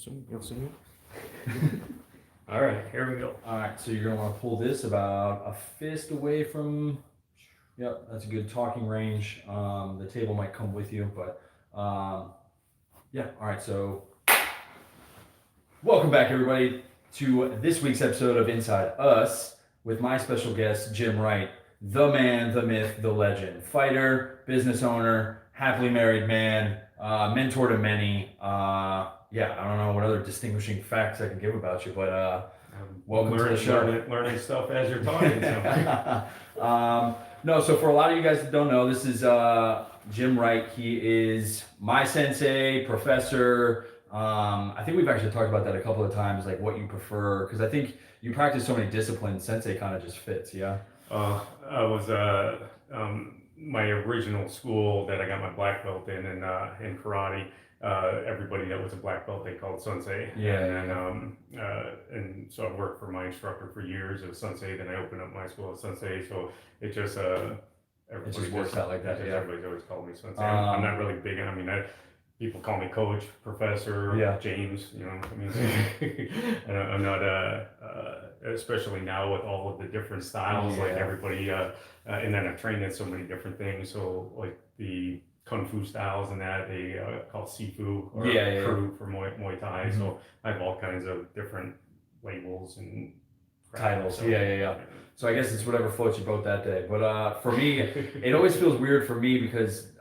You'll see me. All right, here we go. All right, so you're gonna want to pull this about a fist away from. Yep, that's a good talking range. The table might come with you, but yeah. All right, so welcome back, everybody, to this week's episode of Inside Us with my special guest, Jim Wright, the man, the myth, the legend, fighter, business owner, happily married man, mentor to many. Yeah, I don't know what other distinguishing facts I can give about you, but welcome to the show. Learning stuff as you're talking. So. No, so for a lot of you guys that don't know, this is Jim Wright. He is my sensei, professor. I think we've actually talked about that a couple of times, like what you prefer, because I think you practice so many disciplines, sensei kind of just fits, yeah? I was my original school that I got my black belt in karate. Everybody that was a black belt they called sensei. Yeah. And so I worked for my instructor for years as sensei. Then I opened up my school as sensei. So it just works out like that. Yeah. Everybody's always called me sensei. I'm not really big on. I mean, people call me coach, professor, yeah. James. You know, I mean, I'm not especially now with all of the different styles. Yeah. Like everybody, and then I've trained in so many different things. So like the Kung Fu styles and that they call Sifu or Crew for Muay Thai. Mm-hmm. So I have all kinds of different labels and titles. So, yeah. So I guess it's whatever floats your boat that day. But for me, it always feels weird for me because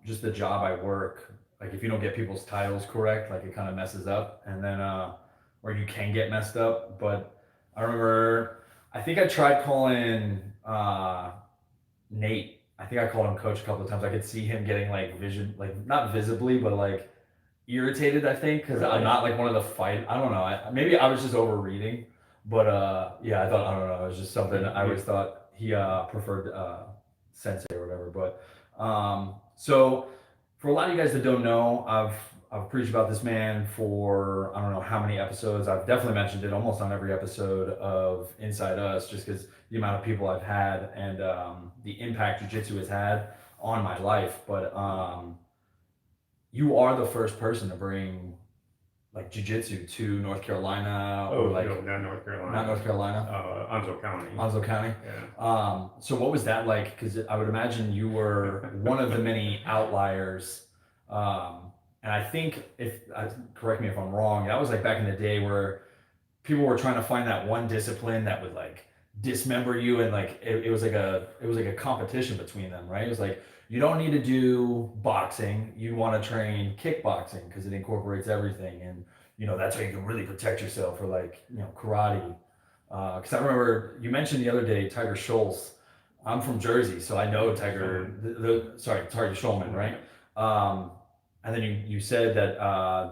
just the job I work, like if you don't get people's titles correct, like it kind of messes up, and then or you can get messed up. But I remember, I think I tried calling Nate. I think I called him coach a couple of times. I could see him getting like not visibly, but like irritated, I think, because I'm not like one of the fight. I don't know. Maybe I was just overreading, but yeah, I don't know. It was just something I always thought he preferred sensei or whatever. But so for a lot of you guys that don't know, I've preached about this man for I don't know how many episodes. I've definitely mentioned it almost on every episode of Inside Us, just because the amount of people I've had and the impact jiu-jitsu has had on my life. But you are the first person to bring like jiu-jitsu to North Carolina. Oh, like, no, not North Carolina. Not North Carolina? Onslow County. Onslow County? Yeah. So what was that like? Because I would imagine you were one of the many outliers. And I think, correct me if I'm wrong, that was like back in the day where people were trying to find that one discipline that would like dismember you, and like it was like a competition between them, right? It was like, you don't need to do boxing, you want to train kickboxing because it incorporates everything, and you know that's how you can really protect yourself, or like, you know, karate. Because I remember you mentioned the other day Tiger Schultz. I'm from Jersey, so I know Tiger. Tiger Schulman, right? And then you said that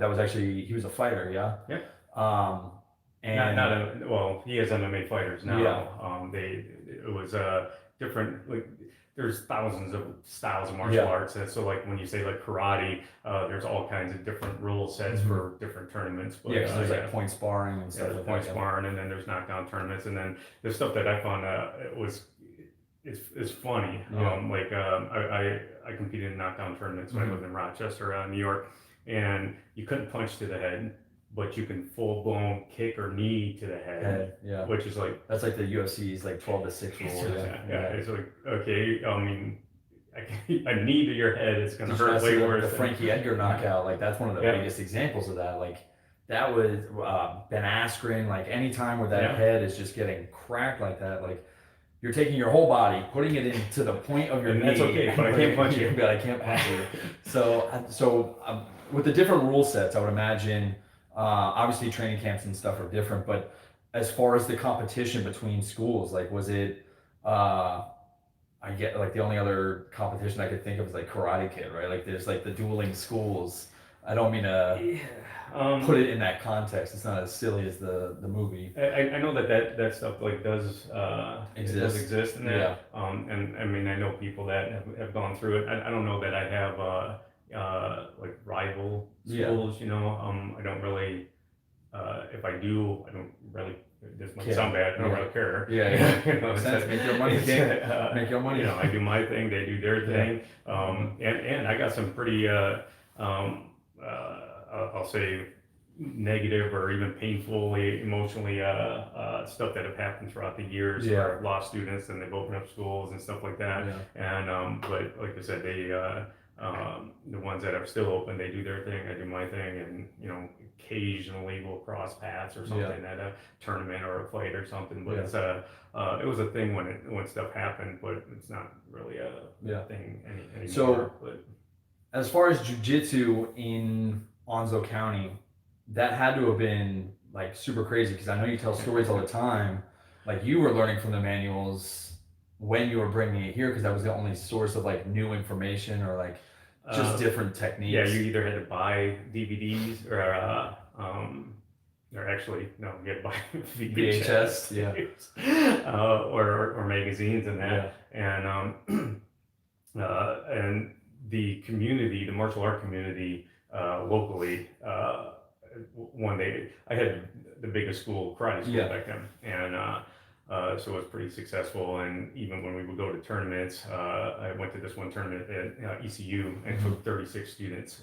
that was actually, he was a fighter, yeah? Yeah. And well, he has MMA fighters now. Yeah. It was different, like there's thousands of styles of martial arts. And so like when you say like karate, there's all kinds of different rule sets for different tournaments. But, because there's like point sparring and stuff like point sparring, and then there's knockdown tournaments, and then there's stuff that I found it's funny. Yeah. I competed in knockdown tournaments when I lived in Rochester, New York, and you couldn't punch to the head, but you can full blown kick or knee to the head. Yeah. Which is like, that's like the UFC's like 12-6 rule. Yeah. It's like, okay, I mean, a knee to your head is gonna hurt way worse. The Frankie Edgar knockout, like that's one of the biggest examples of that. Like that was Ben Askren. Like anytime where that head is just getting cracked like that, like you're taking your whole body, putting it into the point of your knee. That's okay, but I can't punch you. But I can't punch you. So with the different rule sets, I would imagine, obviously training camps and stuff are different, but as far as the competition between schools, like was it, I get like the only other competition I could think of is like Karate Kid, right? Like there's like the dueling schools. I don't mean to put it in that context. It's not as silly as the movie. I know that stuff like does exist in that. Yeah. And I mean, I know people that have gone through it. I don't know that I have like rival schools. You know, I don't really. If I do, I don't really. This might sound bad. I don't really care. Yeah. You know, make your money, make your money. You know, I do my thing. They do their thing. And I got some pretty. I'll say negative or even painfully emotionally stuff that have happened throughout the years Yeah. where I've lost students and they've opened up schools and stuff like that. Yeah. And but like I said, they the ones that are still open, they do their thing, I do my thing, and occasionally we'll cross paths or something at a tournament or a fight or something. But it's it was a thing when stuff happened, but it's not really a thing anymore. So, but as far as jiu-jitsu in Onslow County, that had to have been like super crazy, because I know you tell stories all the time. Like, you were learning from the manuals when you were bringing it here, because that was the only source of like new information or like just different techniques. Yeah, you either had to buy DVDs or actually no, you had to buy VHS, or magazines and that, and the community, the martial art community locally. One day, I had the biggest karate school back then, and so it was pretty successful. And even when we would go to tournaments, I went to this one tournament at ECU and took 36 students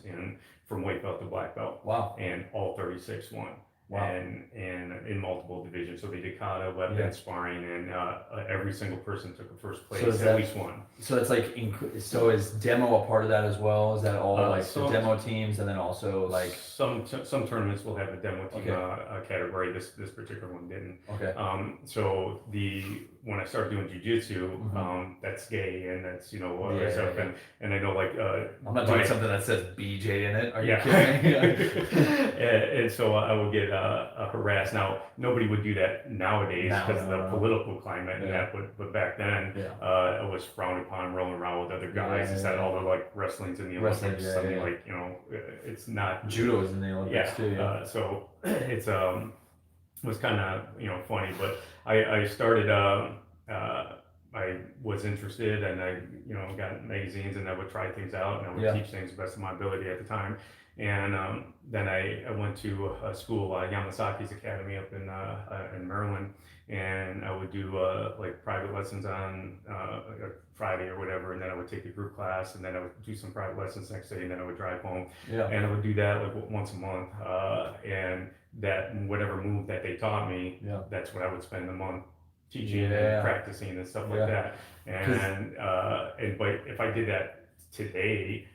from white belt to black belt. Wow! And all 36 won. Wow. And in multiple divisions. So they did kata, weapon, sparring, and every single person took a first place, so at least one. So that's like, so is demo a part of that as well? Is that all the demo teams, and then also like some tournaments will have a demo team category. This particular one didn't. Okay. So when I started doing jiu-jitsu, that's gay, and that's stuff, and I know like I'm not doing something that says BJ in it. Are you kidding? And so I would get harassed. Now nobody would do that nowadays because of the political climate and that, but back then it was frowned upon rolling around with other guys. It's that all the like wrestling's in the Olympics. Like it's not. Judo is in the Olympics too. So it's it was kind of funny, but I started I was interested, and I got magazines, and I would try things out, and I would teach things to the best of my ability at the time. And then I went to a school, Yamasaki's Academy up in Maryland, and I would do like private lessons on Friday or whatever, and then I would take a group class, and then I would do some private lessons next day, and then I would drive home, and I would do that like once a month, and that whatever move that they taught me, that's what I would spend the month teaching and practicing and stuff like that. And but if I did that today,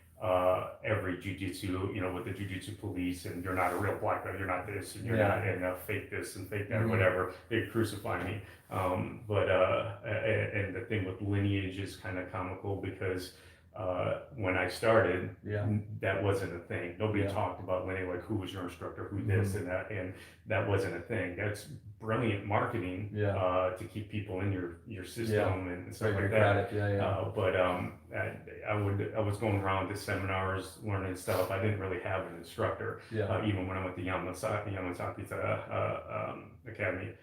every jiu-jitsu, with the jiu-jitsu police, and you're not a real black belt, you're not this, and you're not, and fake this and fake that or whatever, they'd crucify me. But and the thing with lineage is kind of comical, because when I started, that wasn't a thing. Nobody talked about lineage, like who was your instructor, who this and that, and that wasn't a thing. That's brilliant marketing to keep people in your system and stuff like that. But I was going around to seminars, learning stuff. I didn't really have an instructor. Even when I went to Yamasaki's Academy,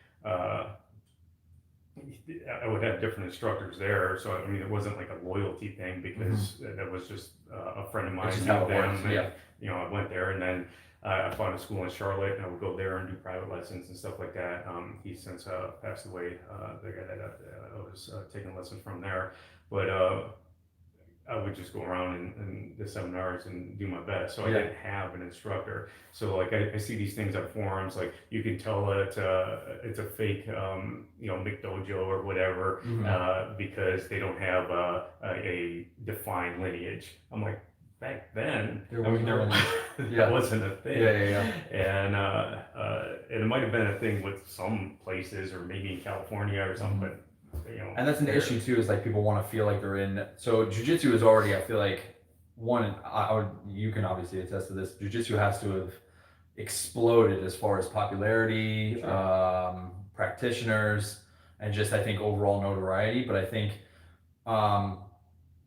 I would have different instructors there. So I mean, it wasn't like a loyalty thing, because that was just a friend of mine knew them. And, I went there, and then I found a school in Charlotte, and I would go there and do private lessons and stuff like that. He's since passed away, the guy that I was taking lessons from there. But I would just go around in the seminars and do my best. So I didn't have an instructor. So like I see these things on forums, like you can tell that it's a fake, McDojo or whatever, because they don't have a defined lineage. I'm like, back then, that wasn't a thing. And it might have been a thing with some places, or maybe in California or something, but and that's an issue too, is like people want to feel like they're in. So jiu-jitsu is already, I feel like, you can obviously attest to this, jiu-jitsu has to have exploded as far as popularity, practitioners, and just, I think, overall notoriety. But I think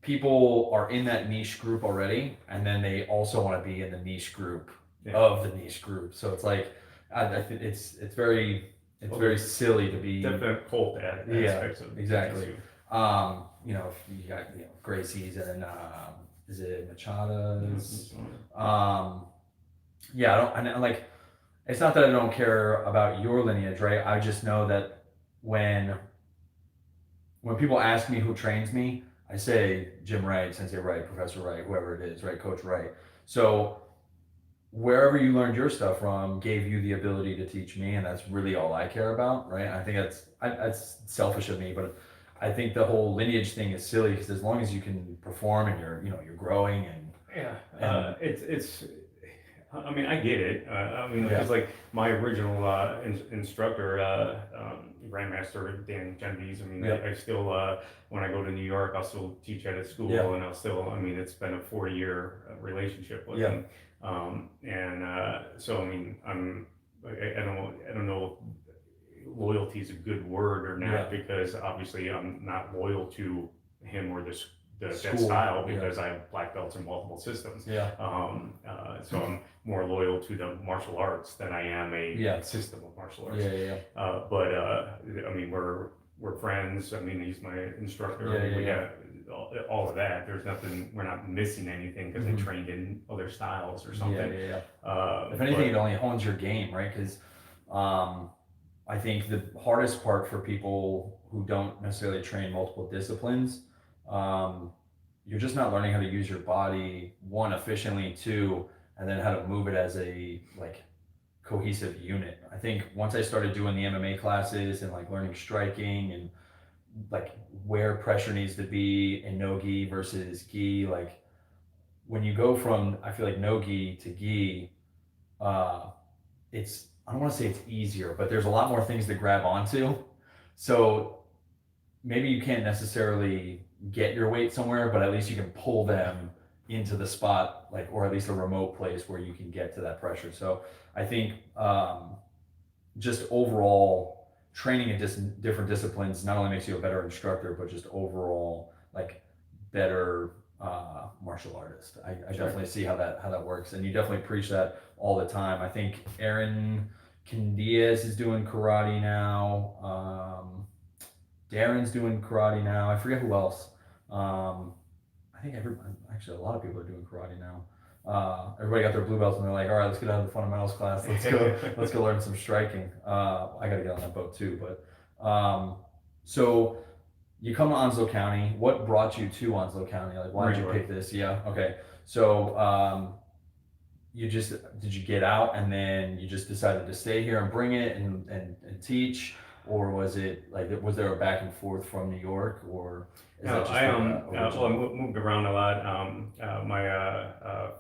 people are in that niche group already, and then they also want to be in the niche group of the niche group. So it's like, I think it's very silly to be definite cult aspects of exactly. You got Gracie's and is it Machadas? I don't like. It's not that I don't care about your lineage, right? I just know that when people ask me who trains me, I say Jim Wright, Sensei Wright, Professor Wright, whoever it is, right? Coach Wright. So wherever you learned your stuff from gave you the ability to teach me, and that's really all I care about, right? I think that's selfish of me, but I think the whole lineage thing is silly because as long as you can perform and you're growing and Yeah, And- it's. I mean, I get it. I mean, Yeah. it's like my original instructor, Grandmaster Dan Genovese. I mean, Yeah. I still, when I go to New York, I'll still teach at his school, Yeah. and I'll still. I mean, it's been a 4-year relationship with Yeah. him, so I mean, I don't know if loyalty is a good word or not Yeah. because obviously I'm not loyal to him or that School, style yeah. because I have black belts in multiple systems. yeah, So I'm more loyal to the martial arts than I am a Yeah. system of martial arts. yeah. But I mean, we're friends. I mean, he's my instructor. Yeah, we yeah, got all of that. There's nothing. We're not missing anything because Mhm. I trained in other styles or Yeah, something. yeah. If But- anything, it only hones your game, right? Because I think the hardest part for people who don't necessarily train multiple disciplines, you're just not learning how to use your body, one, efficiently, two, and then how to move it as a like cohesive unit. I think once I started doing the MMA classes and like learning striking and like where pressure needs to be in no gi versus gi, like when you go from I feel like no gi to gi, uh, it's I don't want to say it's easier, but there's a lot more things to grab onto. So maybe you can't necessarily get your weight somewhere, but at least you can pull them into the spot, like or at least a remote place where you can get to that pressure. So I think just overall training in different disciplines not only makes you a better instructor, but just overall like better martial artist. I Sure. definitely see how that works, and you definitely preach that all the time. I think Aaron Candias is doing karate now. Darren's doing karate now. I forget who else. I think actually a lot of people are doing karate now. Everybody got their blue belts and they're like, all right, let's get out of the fundamentals class. Let's go learn some striking. I got to get on that boat too. But so you come to Onslow County. What brought you to Onslow County? Like, why did you Marine pick this? Yeah. Okay. So did you get out and then you just decided to stay here and bring it and teach? Or was it like was there a back and forth from New York, or is No, that just I original? moved around a lot. My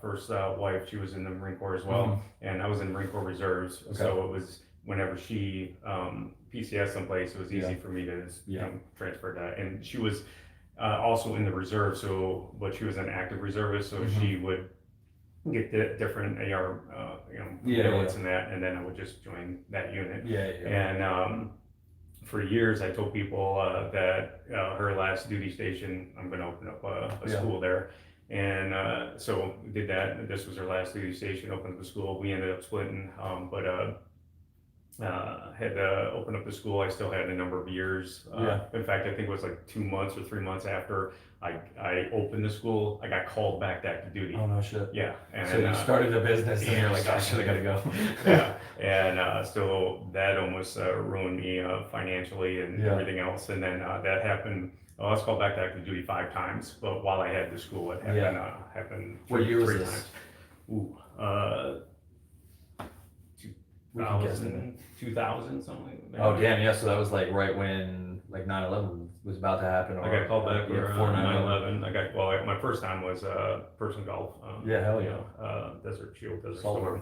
first wife, she was in the Marine Corps as well, and I was in Marine Corps Reserves. Mm-hmm. Okay. So it was whenever she PCS someplace, it was easy Yeah. for me to Yeah. transfer that. And she was also in the reserve, but she was an active reservist, so Mhm. she would get the different AR, Yeah, billets and that, and then I would just join that unit. Yeah. And for years, I told people that her last duty station, I'm going to open up a Yeah. school there. And so we did that. This was her last duty station, opened up the school. We ended up splitting, but had opened up the school. I still had a number of years. In fact, I think it was like 2 months or 3 months after I opened the school, I got called back to active duty. Oh no shit. Yeah. And, So you started a business and you're like, I should have got to go. yeah, and so that almost ruined me financially and Yeah. everything else. And then that happened. I was called back to active duty 5 times, but while I had the school, it happened. Happened. What year was three this? times. Ooh, We can guess it. 2000 something. Like that. Oh damn, yeah. So that was like right when like 9/11 was about to happen. I got called back for before 9/11. My first time was Persian Gulf. Yeah, hell yeah. Desert Shield, Desert Solid.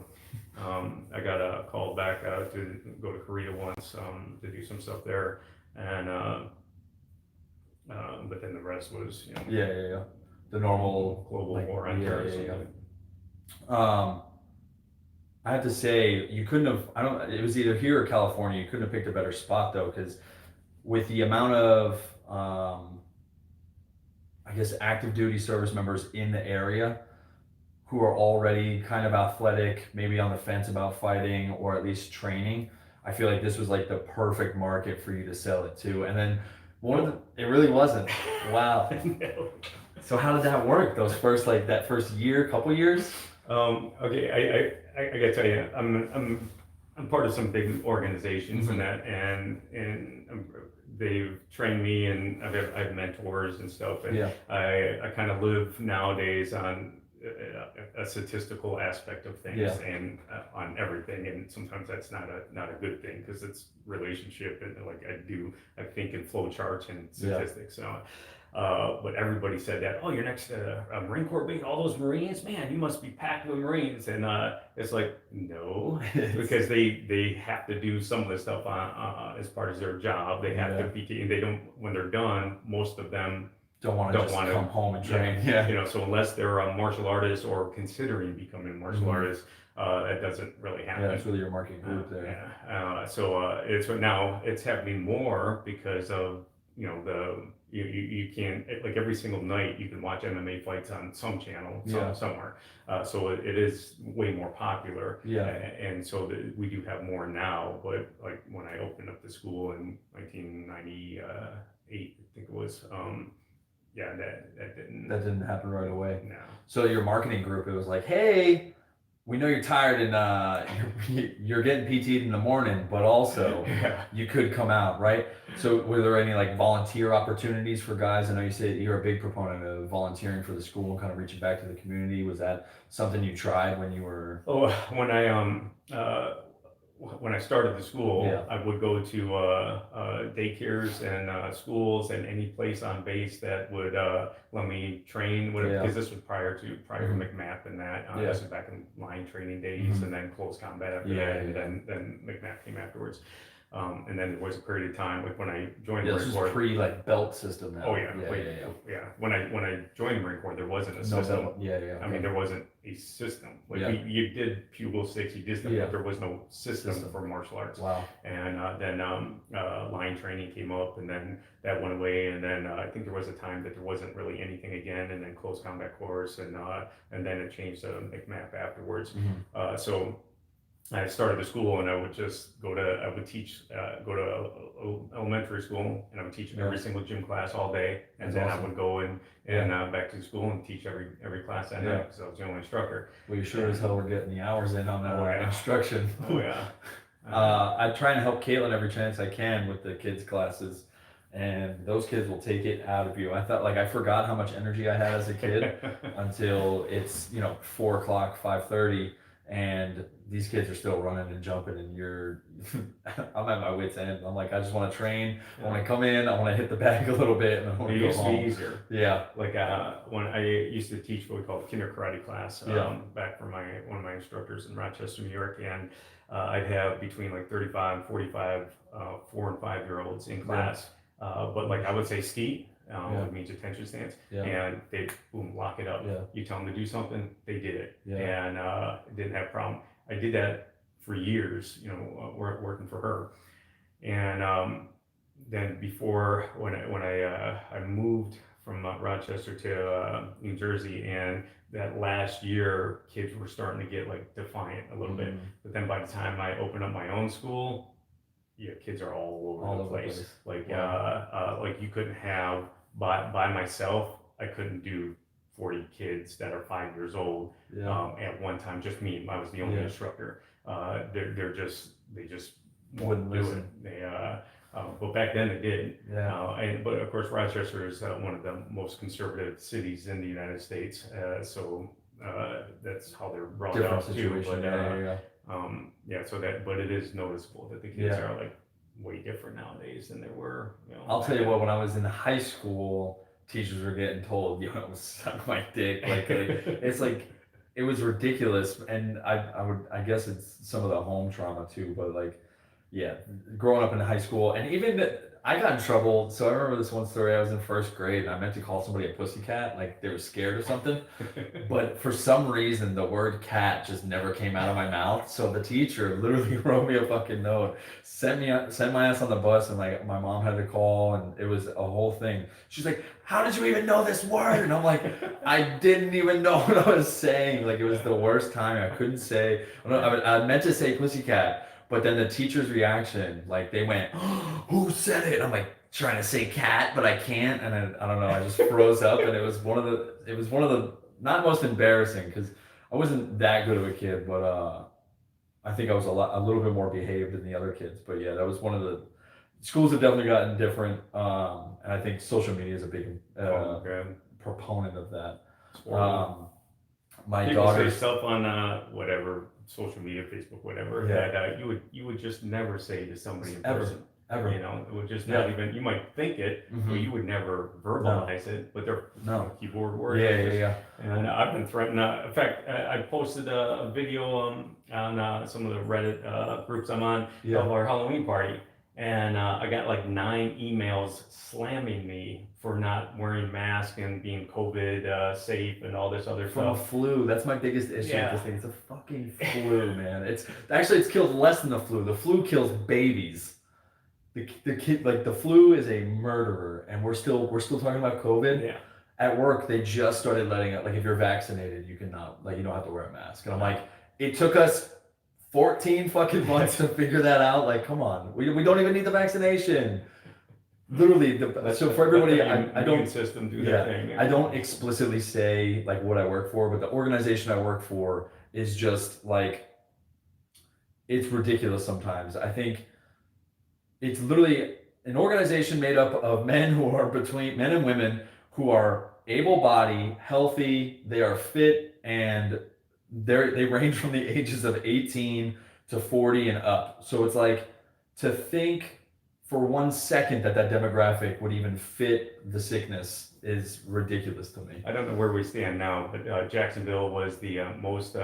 Storm. I got called back to go to Korea once to do some stuff there, and but then the rest was Yeah. The normal global like, war on terrorism. I have to say, you couldn't have. It was either here or California. You couldn't have picked a better spot though, because with the amount of, I guess, active duty service members in the area who are already kind of athletic, maybe on the fence about fighting or at least training, I feel like this was like the perfect market for you to sell it to. And then it really wasn't. Wow. No. So how did that work? That first year, couple years? Okay, I gotta tell you, I'm part of some big organizations and that, and they've trained me, and I have mentors and stuff, and Yeah. I kind of live nowadays on a statistical aspect of things Yeah. and on everything, and sometimes that's not a good thing because it's relationship and like I think in flow charts and Yeah. statistics. So, but everybody said that, oh, you're next to a Marine Corps base, all those Marines, man, you must be packed with Marines, and it's like no, because they have to do some of the stuff as part of their job. They have Yeah. to be, they don't, when they're done, most of them Don't want to don't just wanna- come home and train. Yeah. you know, so unless they're a martial artist or considering becoming a martial Mhm. artist, that doesn't really happen. Yeah, that's really your marketing group there. Yeah. It's now it's happening more because of, you know, you can, like every single night you can watch MMA fights on some channel Yeah. somewhere. So it is way more popular. Yeah. And so we do have more now, but like when I opened up the school in 1998, I think it was, yeah, that didn't. That didn't happen right away. No. So your marketing group, it was like, hey, we know you're tired and you're getting PT'd in the morning, but also Yeah. you could come out, right? So were there any like volunteer opportunities for guys? I know you said you're a big proponent of volunteering for the school and kind of reaching back to the community. Was that something you tried when you were? Oh, when I started the school, Yeah. I would go to daycares and schools and any place on base that would let me train. Yeah. Because this was prior to Mhm. McMath and that. Yeah. This was back in line training days, Mhm. and then close combat after Yeah, that, and yeah. then McMath came afterwards. And then there was a period of time, like when I joined Yeah, the this Marine was Corps. pre like belt system now. Oh yeah, Yeah. yeah. When I joined the Marine Corps, there wasn't a No system. belt. Yeah. I mean, there wasn't a system. Like Yeah. you did Pugil sticks, you did stuff, Yeah. but there was no system for martial arts. Wow. And then line training came up, and then that went away. And then I think there was a time that there wasn't really anything again, and then close combat course, and then it changed to McMath afterwards. Mhm. So I started the school, and I would just go to elementary school, and I would teach every Yeah. single gym class all day, and That's then awesome. I would go and back to school and teach every class that Yeah. night because I was the only instructor. Well, you sure as hell were getting the hours in on that instruction. Oh yeah. I try and help Caitlin every chance I can with the kids' classes, and those kids will take it out of you. I thought I forgot how much energy I had as a kid until it's 4:00, 5:30, and these kids are still running and jumping, and I'm at my wit's end. I'm like, I just want to train. I want to come in. I want to hit the bag a little bit, and I want It to go used to be home. easier. Yeah. Like when I used to teach what we call the kinder karate class, back for one of my instructors in Rochester, New York, and I'd have between like 35 and 45 4 and 5 year olds in class. But like I would say ski, which means attention stance, Yeah. and they boom lock it up. Yeah. You tell them to do something, they did it, Yeah. and didn't have a problem. I did that for years, working for her, and then before when I moved from Rochester to New Jersey, and that last year kids were starting to get like defiant a little bit. Mhm. But then by the time I opened up my own school, yeah, kids are all over the place. Like like you couldn't have by myself. I couldn't do 40 kids that are 5 years old at one time. Just me. I was the only instructor. They just Wouldn't do listen. it. They but back then they did. Yeah. But of course, Rochester is one of the most conservative cities in the United States. So that's how they're brought Different up too. situation. But so but it is noticeable that the kids are like way different nowadays than they were. I'll tell you what, when I was in high school, teachers were getting told, suck my dick. It's like, it was ridiculous. And I guess it's some of the home trauma too, but growing up in high school, and even I got in trouble. So I remember this one story. I was in first grade, and I meant to call somebody a pussycat, like they were scared or something. But for some reason, the word cat just never came out of my mouth. So the teacher literally wrote me a fucking note, sent my ass on the bus, and my mom had to call, and it was a whole thing. She's like, "How did you even know this word?" And I'm like, "I didn't even know what I was saying." Like, it was the worst time. I couldn't say. I meant to say pussycat. But then the teacher's reaction, like they went, "Oh, who said it?" And I'm like trying to say cat, but I can't. And then, I don't know, I just froze up. And it was one of the not most embarrassing, because I wasn't that good of a kid, but I think I was a little bit more behaved than the other kids. But yeah, that was one of the schools have definitely gotten different. And I think social media is a big proponent of that. my People say daughter's stuff on whatever social media, Facebook, whatever, Yeah. that you would just never say to somebody in Ever. person. ever. You know, it would just Yeah. not even. You might think it, but Mhm. you would never verbalize it. But they're No. keyboard Yeah, warriors. yeah, yeah. And I've been threatened. In fact, I posted a video on some of the Reddit groups I'm on Yeah. of our Halloween party, and I got like 9 emails slamming me for not wearing masks and being COVID safe and all this other From a stuff. flu. That's my biggest issue Yeah. with this thing. It's a fucking flu, man. It's killed less than the flu. The flu kills babies. The kid, like, the flu is a murderer, and we're still talking about COVID. Yeah. At work, they just started letting it, like, if you're vaccinated, you cannot, like, you don't have to wear a mask. And I'm like, it took us 14 fucking months to figure that out. Like, come on, we don't even need the vaccination. Literally, so for everybody, I don't system do Yeah, their thing. I don't explicitly say like what I work for, but the organization I work for is just like, it's ridiculous sometimes. I think it's literally an organization made up of men who are between men and women who are able-bodied, healthy, they are fit, and they range from the ages of 18 to 40 and up. So it's like, to think for 1 second that demographic would even fit the sickness is ridiculous to me. I don't know where we stand now, but Jacksonville was the most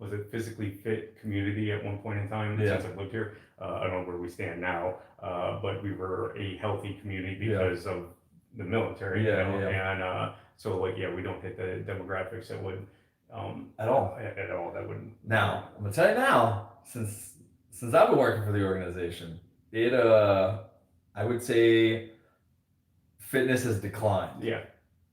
was it physically fit community at one point in time Yeah. since I've lived here. I don't know where we stand now, but we were a healthy community because of the military. Yeah, you know? yeah. And so like we don't hit the demographics that would At all. At all that would. Now, I'm gonna tell you now, since I've been working for the organization, I would say fitness has declined. Yeah.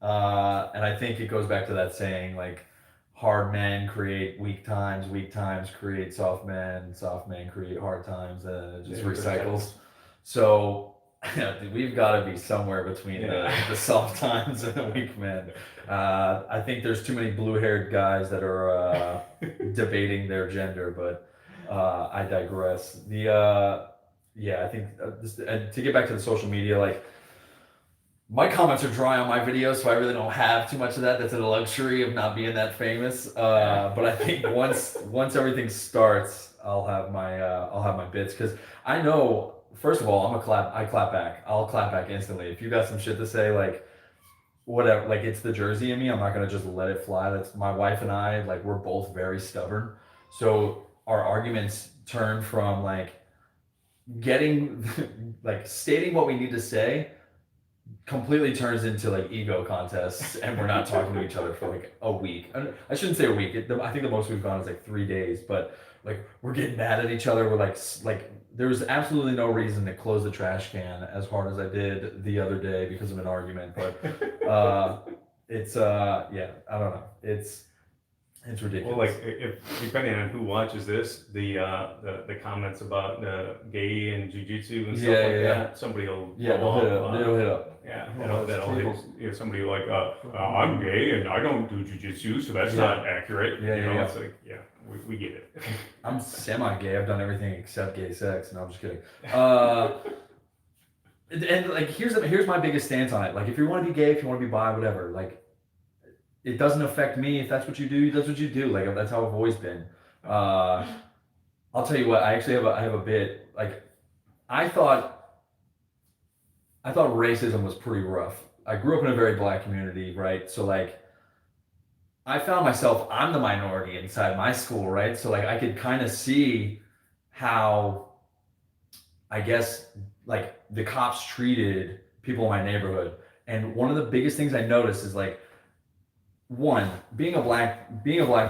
And I think it goes back to that saying, like, hard men create weak times create soft men create hard times, and it just Yeah, recycles. So we've got to be somewhere between Yeah. the soft times and the weak men. I think there's too many blue-haired guys that are debating their gender, but I digress. I think and to get back to the social media, like, my comments are dry on my videos, so I really don't have too much of that. That's a luxury of not being that famous. But I think once everything starts, I'll have my bits, because I know, first of all, I clap back. I'll clap back instantly. If you got some shit to say, like, whatever, like, it's the Jersey in me. I'm not gonna just let it fly. That's my wife and I. Like, we're both very stubborn, so our arguments turn from like getting like stating what we need to say completely turns into like ego contests, and we're not talking to each other for like a week. I shouldn't say a week. I think the most we've gone is like 3 days, but like, we're getting mad at each other. We're like there's absolutely no reason to close the trash can as hard as I did the other day because of an argument. But it's I don't know. It's ridiculous. Well, like, if depending on who watches this, the comments about gay and jujitsu and stuff that, somebody will it'll hit up. Yeah, that'll hit somebody like I'm gay and I don't do jujitsu, so that's not accurate. It's like we get it. I'm semi-gay. I've done everything except gay sex. No, I'm just kidding. And like, here's my biggest stance on it. Like, if you want to be gay, if you want to be bi, whatever, like, it doesn't affect me. If that's what you do, that's what you do. Like, that's how I've always been. I'll tell you what. I have a bit. Like, I thought racism was pretty rough. I grew up in a very black community, right? So like, I found myself, I'm the minority inside my school, right? So like, I could kind of see how, I guess, like, the cops treated people in my neighborhood. And one of the biggest things I noticed is, like, one, being a black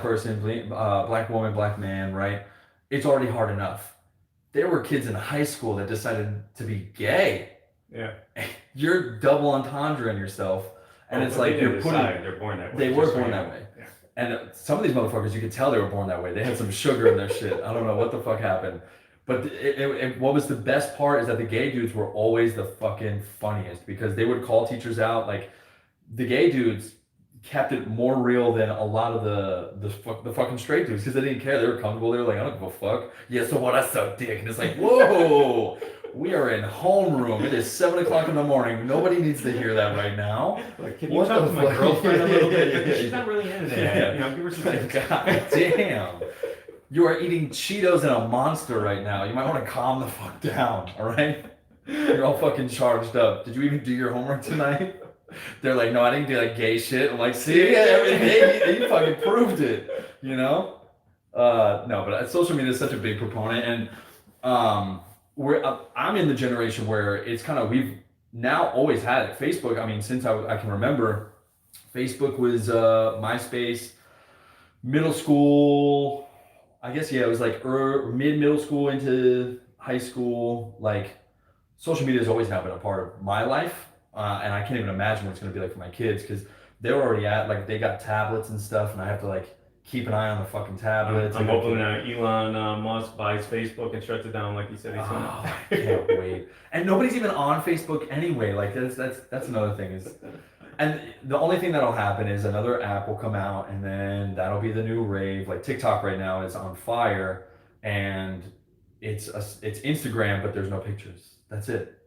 person, black woman, black man, right? It's already hard enough. There were kids in high school that decided to be gay. Yeah. You're double entendreing yourself, and it's like you're putting. They're born that way. They were born that way. Yeah. And some of these motherfuckers, you could tell they were born that way. They had some sugar in their shit. I don't know what the fuck happened. But what was the best part is that the gay dudes were always the fucking funniest, because they would call teachers out. Like, the gay dudes kept it more real than a lot of the fucking straight dudes, because they didn't care. They were comfortable. They were like, I don't give a fuck. Yeah, so what? I suck dick. And it's like, whoa, We are in homeroom. It is 7 o'clock in the morning. Nobody needs to hear that right now. Like, can you What talk the to my fuck? girlfriend a little Yeah, bit? yeah, She's yeah. not really into that. Yeah. You know, give her some Like, tips. God damn. You are eating Cheetos and a Monster right now. You might want to calm the fuck down, all right? You're all fucking charged up. Did you even do your homework tonight? They're like, no, I didn't do like gay shit. I'm like, see, every day you fucking proved it, you know? No, but social media is such a big proponent, and I'm in the generation where it's kind of we've now always had it. Facebook, I mean, since I can remember, Facebook was MySpace, middle school. I guess yeah, it was like mid middle school into high school. Like social media has always now been a part of my life, and I can't even imagine what it's going to be like for my kids because they're already at like they got tablets and stuff, and I have to like keep an eye on the fucking tablets. I'm Like, hoping Elon Musk buys Facebook and shuts it down like he said he's going oh, I can't wait. And nobody's even on Facebook anyway. Like that's another thing is, and the only thing that'll happen is another app will come out, and then that'll be the new rave. Like TikTok right now is on fire, and it's Instagram, but there's no pictures. That's it.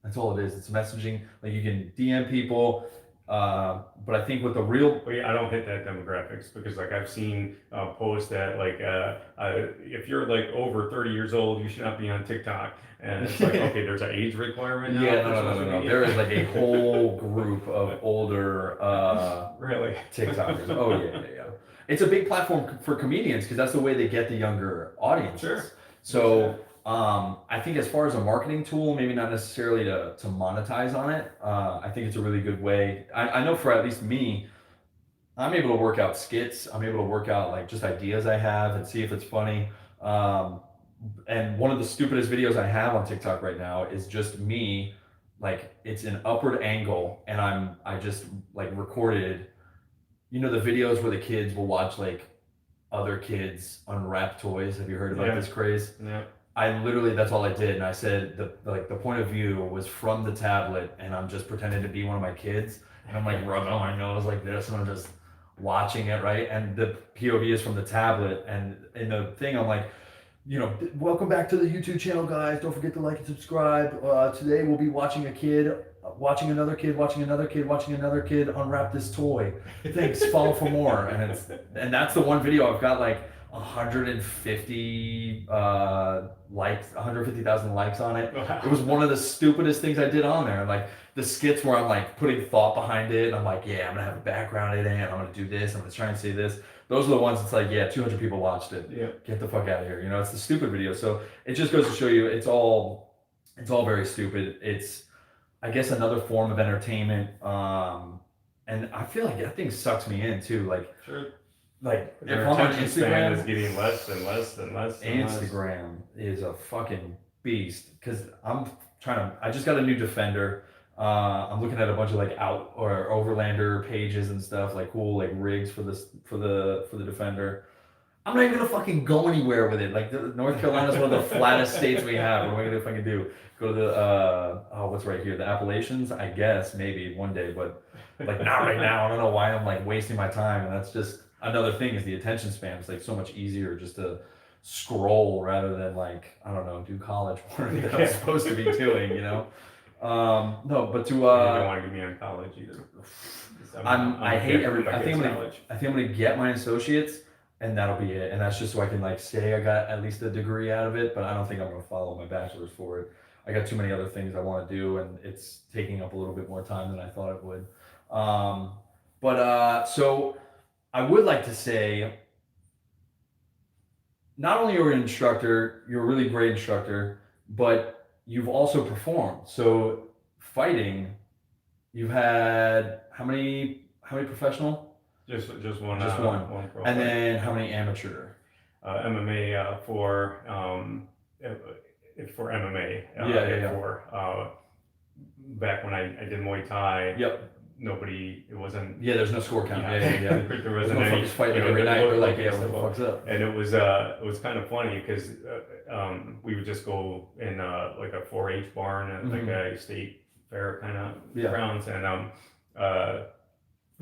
That's all it is. It's messaging. Like you can DM people, but I think with the real Well, yeah, I don't hit that demographics because like I've seen posts that like if you're like over 30 years old, you should not be on TikTok. And it's like, okay, there's an age requirement now. yeah, for social no. media? There is like a whole group of older Really? TikTokers. Oh yeah. It's a big platform for comedians because that's the way they get the younger audiences. Sure. So I think as far as a marketing tool, maybe not necessarily to monetize on it. I think it's a really good way. I know for at least me, I'm able to work out skits. I'm able to work out like just ideas I have and see if it's funny. And one of the stupidest videos I have on TikTok right now is just me, like it's an upward angle, and I just like recorded, you know, the videos where the kids will watch like other kids unwrap toys. Have you heard about Yeah. this craze? Yeah. I literally that's all I did, and I said the point of view was from the tablet, and I'm just pretending to be one of my kids, and I'm like rubbing on my nose like this, and I'm just watching it, right? And the POV is from the tablet, and in the thing I'm like, you know, welcome back to the YouTube channel, guys. Don't forget to like and subscribe. Today we'll be watching a kid, watching another kid, watching another kid, watching another kid unwrap this toy. Thanks. Follow for more. And that's the one video I've got like 150 likes, 150,000 likes on it. It was one of the stupidest things I did on there. Like the skits where I'm like putting thought behind it, and I'm like, yeah, I'm gonna have a background in it, and I'm gonna do this, I'm gonna try and say this. Those are the ones that's like, yeah, 200 people watched it. Yeah. Get the fuck out of here. You know, it's the stupid video. So it just goes to show you it's all very stupid. It's I guess another form of entertainment. And I feel like that thing sucks me in too. Like Sure. like if Their I'm on attention span is Instagram, getting less and less and less. And less. Instagram is a fucking beast because I just got a new Defender. I'm looking at a bunch of like out or overlander pages and stuff, like cool like rigs for the Defender. I'm not even gonna fucking go anywhere with it. Like North Carolina is one of the flattest states we have. What am I gonna fucking do? Go to the what's right here? The Appalachians? I guess maybe one day, but like not right now. I don't know why I'm like wasting my time. And that's just another thing is the attention span. It's like so much easier just to scroll rather than like I don't know do college work that I'm supposed to be doing. You know. No, but to You don't want to get me on college either. I hate every. I I think I'm gonna get my associates, and that'll be it. And that's just so I can like say I got at least a degree out of it. But I don't think I'm gonna follow my bachelor's for it. I got too many other things I want to do, and it's taking up a little bit more time than I thought it would. So I would like to say, not only are you an instructor, you're a really great instructor, but you've also performed. So fighting, you've had how many professional? Just one. Just one. One pro And fight. then how many amateur? MMA for MMA. Yeah. For back when I did Muay Thai. Yep. Nobody. It wasn't. Yeah, there's no score count. Yeah. There There's wasn't no any. fuckers fighting you know, every that night. They're looked like, like yeah, it's what the about- fuck's up? And it was kind of funny because we would just go in like a 4-H barn at like a state fair kind of Yeah. grounds, and I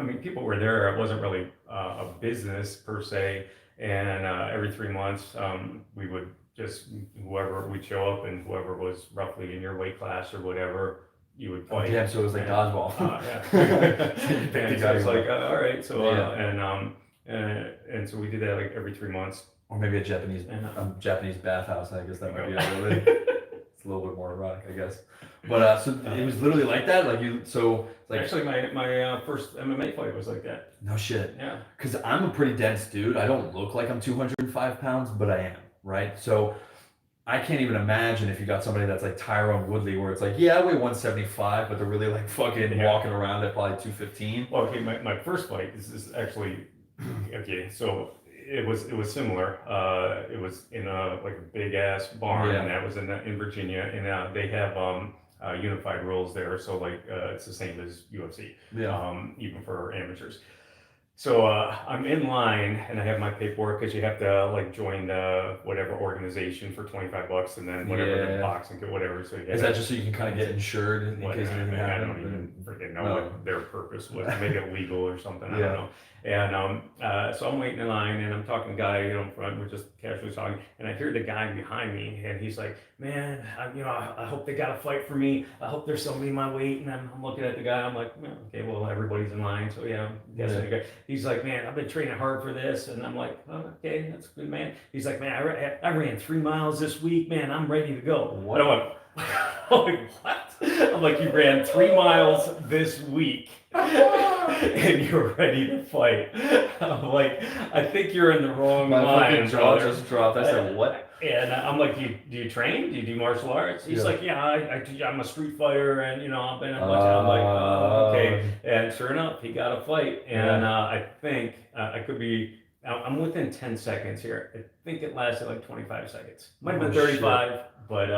mean people were there. It wasn't really a business per se, and every 3 months we would just whoever would show up, and whoever was roughly in your weight class or whatever, you would Oh, fight. damn, so it was like dodgeball. Yeah. You pick the And so guy it's you like, want. all right, so Yeah. and so we did that like every 3 months. Or maybe a Japanese And, Japanese bathhouse. I guess that might be a Go. little bit. It's a little bit more erotic, I guess. But so it was literally like that. Like you, so like Actually, my first MMA fight was like that. no shit. Yeah. Because I'm a pretty dense dude. I don't look like I'm 205 pounds, but I am, right? So I can't even imagine if you got somebody that's like Tyrone Woodley, where it's like, yeah, I weigh 175, but they're really like fucking Yeah. walking around at probably 215. Well, okay, my first fight is actually okay. So it was similar. It was in a like a big ass barn, Yeah. and that was in Virginia, and they have unified rules there. So like it's the same as UFC, Yeah. even for amateurs. So I'm in line and I have my paperwork because you have to like join the whatever organization for $25 and then whatever Yeah. the boxing whatever. So you Is that just so you can kind of get insured in what, case anything I happens? don't even freaking know No. what their purpose was. Make it legal or something. I Yeah. don't know. And so I'm waiting in line and I'm talking to the guy in front. We're just casually talking, and I hear the guy behind me, and he's like, "Man, I hope they got a fight for me. I hope there's somebody my weight." And I'm looking at the guy. I'm like, well, "Okay, well, everybody's in line, so yeah, I'm guessing." Yeah. He's like, "Man, I've been training hard for this," and I'm like, "Oh, okay, that's good, man." He's like, "Man, I ran 3 miles this week. Man, I'm ready to go." What? And I'm like, I'm like, what? I'm like, you ran 3 miles this week and you're ready to fight. I'm like, I think you're in the wrong My fucking line, jaw brother. just dropped. I said, what? And I'm like, do you train? Do you do martial arts? He's Yeah. like, yeah, I'm a street fighter, and I've been a bunch. I'm like, oh, okay. And sure enough, he got a fight, and I think I could be. I'm within 10 seconds here. I think it lasted like 25 seconds. Might have been 35, but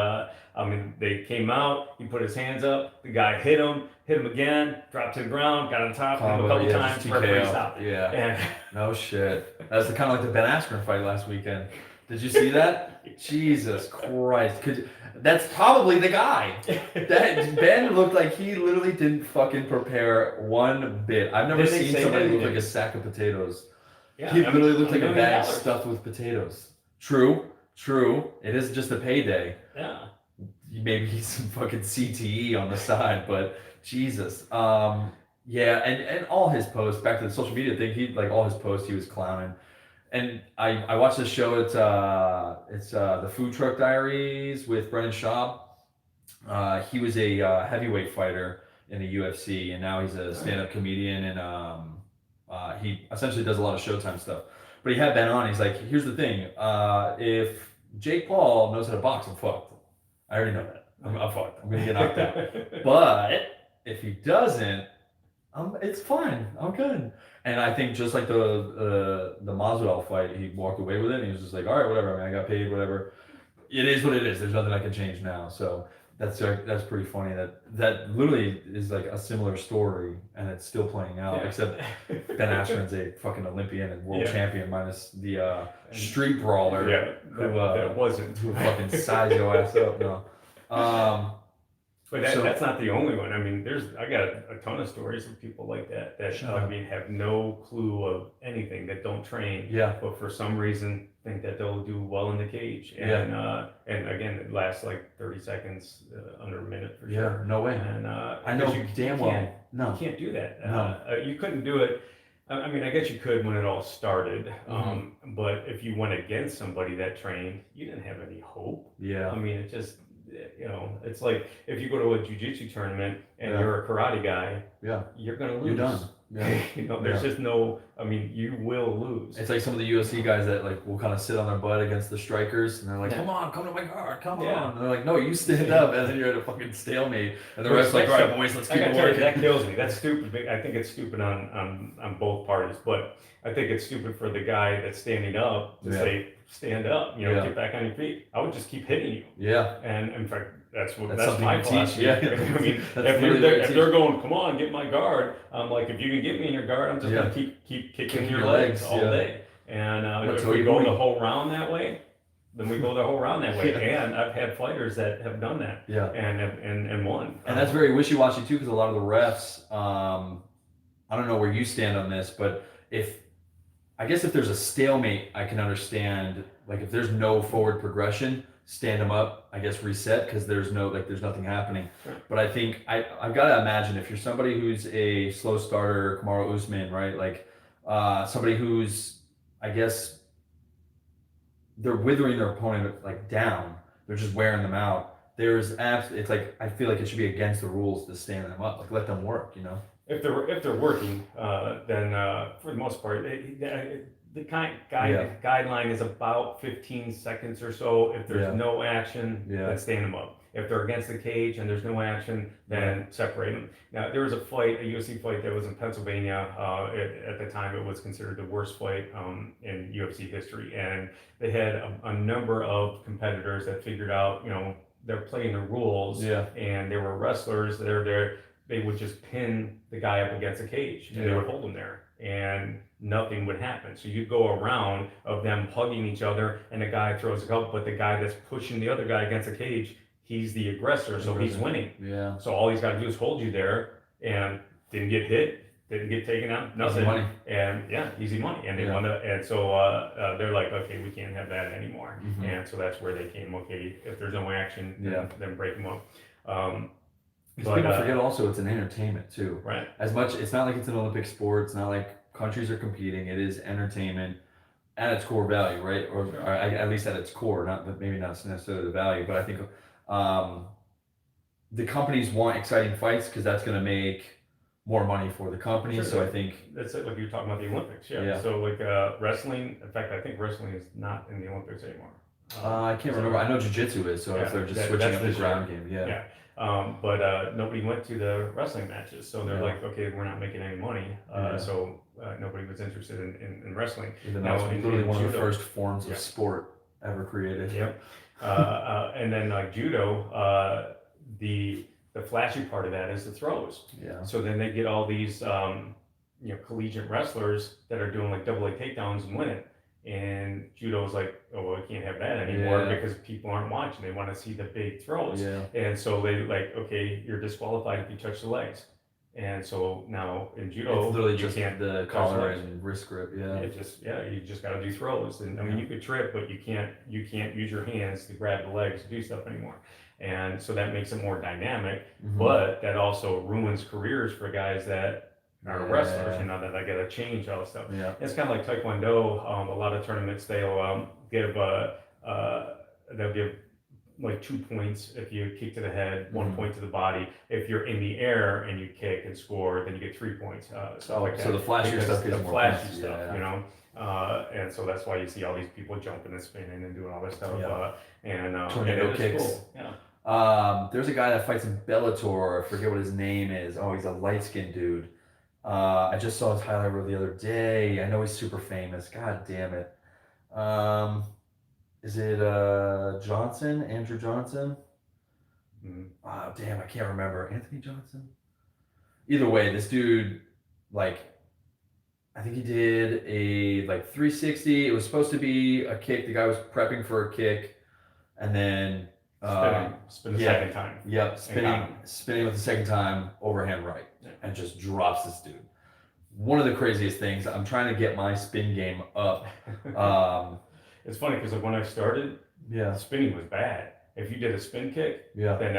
I mean, they came out. He put his hands up. The guy hit him again, dropped to the ground, got on top, hit him a couple times, just referee TKO. stopped. Yeah. And No shit. That's kind of like the Ben Askren fight last weekend. Did you see that? Jesus Christ. That's probably the guy. That Ben looked like he literally didn't fucking prepare one bit. I've never Did they seen say somebody that he look like did? a sack of potatoes. yeah, He I mean, literally looked like a $1 bag million. stuffed with potatoes. True. It is just a payday. Yeah. Maybe some fucking CTE on the side, but Jesus. Yeah, and all his posts, back to the social media thing, he like all his posts he was clowning. And I watched this show, it's the Food Truck Diaries with Brendan Schaub. He was a heavyweight fighter in the UFC, and now he's a stand-up comedian, and he essentially does a lot of Showtime stuff. But he had Ben on. He's like, here's the thing: if Jake Paul knows how to box, I'm fucked. I already know that. I'm fucked. I'm gonna get knocked out. But if he doesn't, it's fine. I'm good. And I think just like the Masvidal fight, he walked away with it. And he was just like, all right, whatever. I mean, I got paid, whatever. It is what it is. There's nothing I can change now. So that's pretty funny. That literally is like a similar story, and it's still playing out. Yeah. Except Ben Askren's a fucking Olympian and world Yeah. champion, minus the street brawler. Yeah, who that wasn't. who fucking size your ass up. No. But that's not the only one. I mean, I got a ton of stories of people like that Shut I up. mean have no clue of anything, that don't train, Yeah. but for some reason think that they'll do well in the cage. And again, it lasts like 30 seconds, under a minute for sure. Yeah. No way. And I know you damn can't- well. No. You can't do that. No. You couldn't do it. I mean, I guess you could when it all started, but if you went against somebody that trained, you didn't have any hope. Yeah. I mean, it just, it's like if you go to a jiu-jitsu tournament and Yeah. you're a karate guy, Yeah. you're gonna lose. You're done. Yeah. There's Yeah. just no. I mean, you will lose. It's like some of the UFC guys that like will kind of sit on their butt against the strikers, and they're like, Yeah. "Come on, come to my guard, come Yeah. on." And they're like, "No, you stand up," and then you're at a fucking stalemate, and the rest like, "All right, boys, let's I keep gotta it tell you, working." that kills me. That's stupid. I think it's stupid on both parties, but I think it's stupid for the guy that's standing up to Yeah. say, "Stand up, Yeah. get back on your feet." I would just keep hitting you, Yeah, and in fact, that's That's that's something my you teach, philosophy. yeah. I mean, That's if literally what you if teach. they're going, "Come on, get my guard," I'm like, if you can get me in your guard, I'm just Yeah. gonna keep kicking Kicking your your legs legs, all yeah. day. And if Until we you go win. the whole round that way, then we go the whole round that way. Yeah. And I've had fighters that have done that yeah. and won. And that's very wishy-washy too, because a lot of the refs, I don't know where you stand on this, but I guess if there's a stalemate, I can understand. Like if there's no forward progression, stand them up, I guess reset because there's nothing happening. Sure. But I think I've got to imagine if you're somebody who's a slow starter, Kamaru Usman, right? Like somebody who's, I guess, they're withering their opponent like down. They're just wearing them out. It's like I feel like it should be against the rules to stand them up. Like let them work, you know. If they're working, then for the most part, the guideline is about 15 seconds or so. If there's Yeah. no action, Yeah. then stand them up. If they're against the cage and there's no action, then separate them. Now there was a UFC fight that was in Pennsylvania. At the time, it was considered the worst fight in UFC history, and they had a number of competitors that figured out, they're playing the rules, Yeah. and they were wrestlers. They would just pin the guy up against a cage and they Yeah. would hold him there and nothing would happen. So you go around of them hugging each other and the guy throws a couple, but the guy that's pushing the other guy against the cage, he's the aggressor, so he's winning. Yeah. So all he's got to do is hold you there and didn't get hit, didn't get taken out, nothing. Easy money. And easy money. And they Yeah. won and so they're like, okay, we can't have that anymore. Mhm. And so that's where they came, okay, if there's no action, then break them up. Because But, people forget also it's an entertainment too. Right. As much, it's not like it's an Olympic sport. It's not like countries are competing. It is entertainment at its core value, right? Or, Sure. or at least at its core, not but maybe not necessarily the value. But I think the companies want exciting fights because that's going to make more money for the company. Sure. So I think That's it, like you were talking about the Olympics, yeah. Yeah. So like wrestling, in fact, I think wrestling is not in the Olympics anymore. I can't remember. I know jiu-jitsu is, so if Yeah, they're just that- switching that's up the this year. ground game, yeah. Yeah. But nobody went to the wrestling matches, so they're Yeah. like, okay, we're not making any money, Yeah. so nobody was interested in wrestling. Even Now, though it's in literally one of the judo- first forms of Yeah. sport ever created. Yep. And then like judo, the flashy part of that is the throws. Yeah. So then they get all these, collegiate wrestlers that are doing like double leg takedowns and winning. And judo's like, oh, well, we can't have that anymore Yeah. because people aren't watching. They want to see the big throws. Yeah. And so they like, okay, you're disqualified if you touch the legs. And so now in judo, It's literally you just can't the touch collar legs. and wrist grip. Yeah. You just got to do throws. And I mean, you could trip, but you can't use your hands to grab the legs to do stuff anymore. And so that makes it more dynamic, Mhm. but that also ruins careers for guys that are Yeah. wrestlers, that they got to change all this stuff. Yeah. It's kind of like Taekwondo. A lot of tournaments they'll give like 2 points if you kick to the head, 1 Mhm. point to the body. If you're in the air and you kick and score, then you get 3 points. Stuff like that. So the flashier Because stuff gets the more flashy points. stuff, Yeah. and so that's why you see all these people jumping and spinning and doing all this stuff. Yeah. And Tornado it's kicks. cool. Yeah. There's a guy that fights in Bellator. I forget what his name is. Oh, he's a light skinned dude. I just saw his highlight reel the other day. I know he's super famous. God damn it. Is it Johnson? Andrew Johnson? Mhm. Oh, damn, I can't remember. Anthony Johnson? Either way, this dude, like, I think he did a 360. It was supposed to be a kick. The guy was prepping for a kick, and then Spin the yeah. second time. yep, got spinning with the second time overhand right, Yeah. and just drops this dude. One of the craziest things. I'm trying to get my spin game up. It's funny because when I started, Yeah, spinning was bad. If you did a spin kick, yeah. then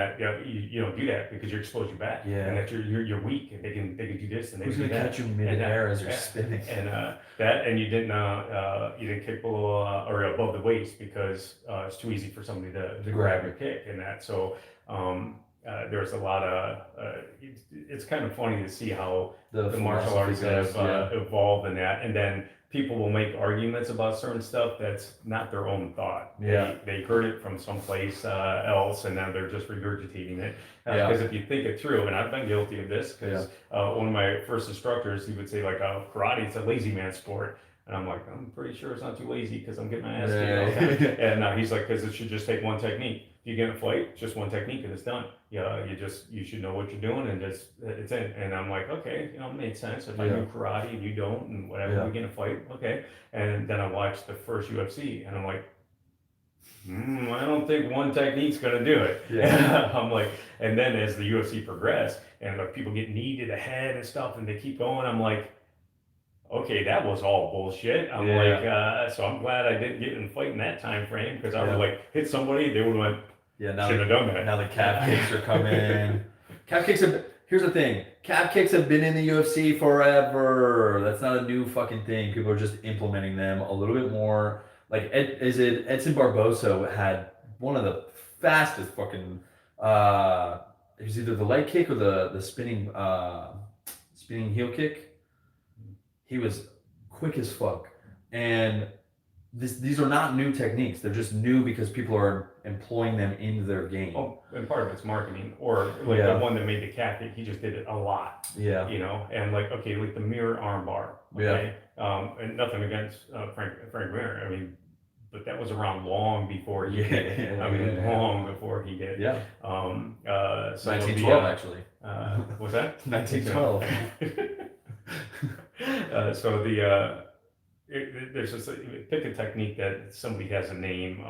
you don't do that because you're exposed your back. Yeah. And that you're weak, and they can do this and they Who's can do gonna that. catch you midair as you're yeah. spinning? And you didn't kick below or above the waist because it's too easy for somebody to grab your kick and that. So there's a lot of it's kind of funny to see how the martial arts have evolved in that, and then people will make arguments about certain stuff that's not their own thought. Yeah. They heard it from someplace else, and now they're just regurgitating it. Yeah. Because if you think it through, and I've been guilty of this, because one of my first instructors, he would say like, karate, it's a lazy man sport. And I'm like, I'm pretty sure it's not too lazy because I'm getting my ass kicked all the time. And he's like, because it should just take one technique. If you get in a fight, just one technique and it's done. Yeah, you should know what you're doing and just it's in. And I'm like, okay, it made sense. If I do karate and you don't, and whatever, we get in a fight, okay. And then I watched the first UFC, and I'm like, I don't think one technique's gonna do it. Yeah. I'm like, and then as the UFC progressed, and like people get kneed to the head and stuff, and they keep going, I'm like, okay, that was all bullshit. I'm Yeah. like, so I'm glad I didn't get in a fight in that time frame because I would Yeah. like hit somebody, they would have went, Yeah, now should have done that. now the calf kicks are coming. Calf kicks have. Here's the thing: calf kicks have been in the UFC forever. That's not a new fucking thing. People are just implementing them a little bit more. Like Edson Barbosa had one of the fastest fucking. It was either the leg kick or the spinning heel kick. He was quick as fuck, and these are not new techniques. They're just new because people are employing them into their game. Oh, and part of it's marketing, or like Yeah. the one that made the cat kick, he just did it a lot, Yeah. you know, and like, okay, like the mirror arm bar, okay, and nothing against Frank Mir, I mean, but that was around long before he did it. I mean, long before he did. Yeah. So 1912 actually. Was that 1912. So there's just pick a technique that somebody has a name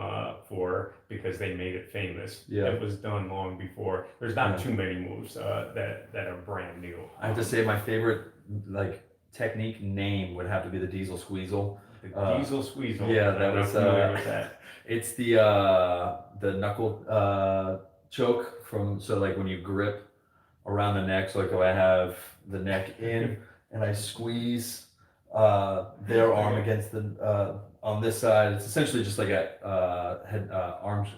for because they made it famous. Yeah. It was done long before. There's not Yeah. too many moves that are brand new. I have to say my favorite like technique name would have to be the Diesel Squeezle. The Diesel Squeezle. Yeah, that I'm was familiar with that. It's the knuckle choke from, so like when you grip around the neck, so like I have the neck in and I squeeze their arm against the on this side. It's essentially just like a head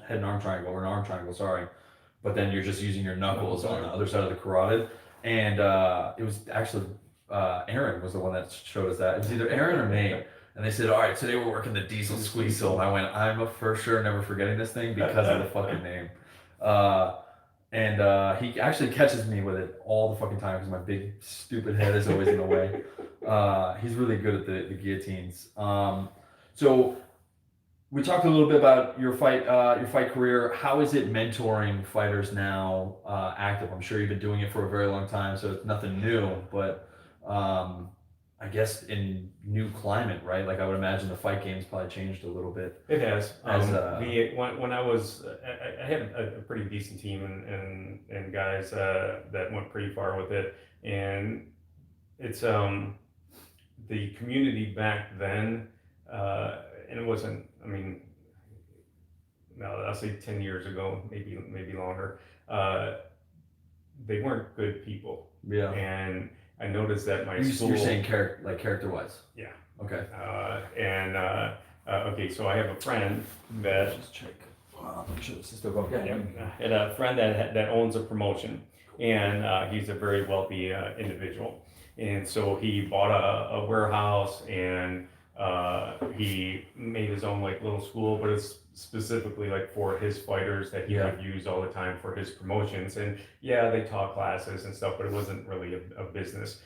and arm triangle, or an arm triangle, sorry. But then you're just using your knuckles on the other side of the carotid. And it was actually Aaron was the one that showed us that. It was either Aaron or Nate. And they said, all right, today we're working the Diesel Squeezle. And I went, I'm for sure never forgetting this thing because of the fucking name. And he actually catches me with it all the fucking time because my big stupid head is always in the way. He's really good at the guillotines. So we talked a little bit about your fight career. How is it mentoring fighters now active? I'm sure you've been doing it for a very long time, so it's nothing new. But I guess in new climate, right? Like I would imagine the fight game's probably changed a little bit. It has. As, When I was, I had a pretty decent team and guys that went pretty far with it, and it's the community back then, and it wasn't. I mean, no, I'll say 10 years ago, maybe longer. They weren't good people, Yeah. and I noticed that my You're school. saying character wise. Yeah. Okay. Okay, so I have a friend that Just check. Make sure this is still going. yeah, and a friend that owns a promotion, and he's a very wealthy individual, and so he bought a warehouse, and he made his own like little school, but it's specifically like for his fighters that he Yeah. would use all the time for his promotions, and yeah, they taught classes and stuff, but it wasn't really a business.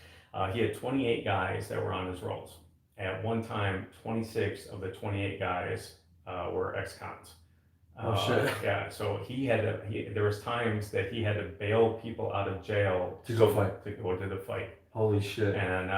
He had 28 guys that were on his rolls. At one time, 26 of the 28 guys were ex-cons. Oh shit. Yeah, so there was times that he had to bail people out of jail To go fight. to go to the fight, Holy shit. and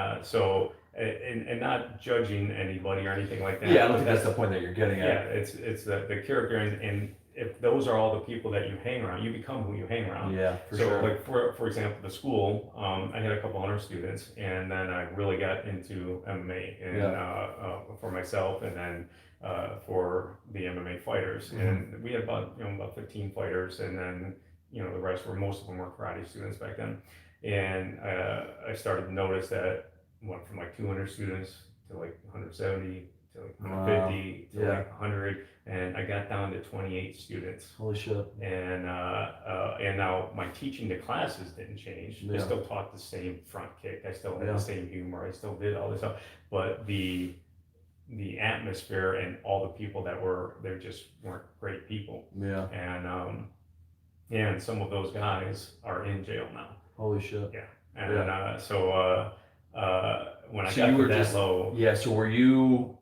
and not judging anybody or anything like that. Yeah, I don't but think that's the point that you're getting yeah, at. it's the character, and if those are all the people that you hang around, you become who you hang around. Yeah, for So sure. like for example, the school, I had a couple hundred students, and then I really got into MMA and for myself, and then for the MMA fighters, and we had about 15 fighters, and then the rest most of them were karate students back then, and I started to notice that went from like 200 students to like 170 to like 150 to like 100, and I got down to 28 students. Holy shit. And now my teaching the classes didn't change. I Yeah. still taught the same front kick. I still had Yeah. the same humor. I still did all this stuff. But the atmosphere and all the people that were there just weren't great people. Yeah. And some of those guys are in jail now. Holy shit. And so when I So got you to were that just- low, Yeah, so were you,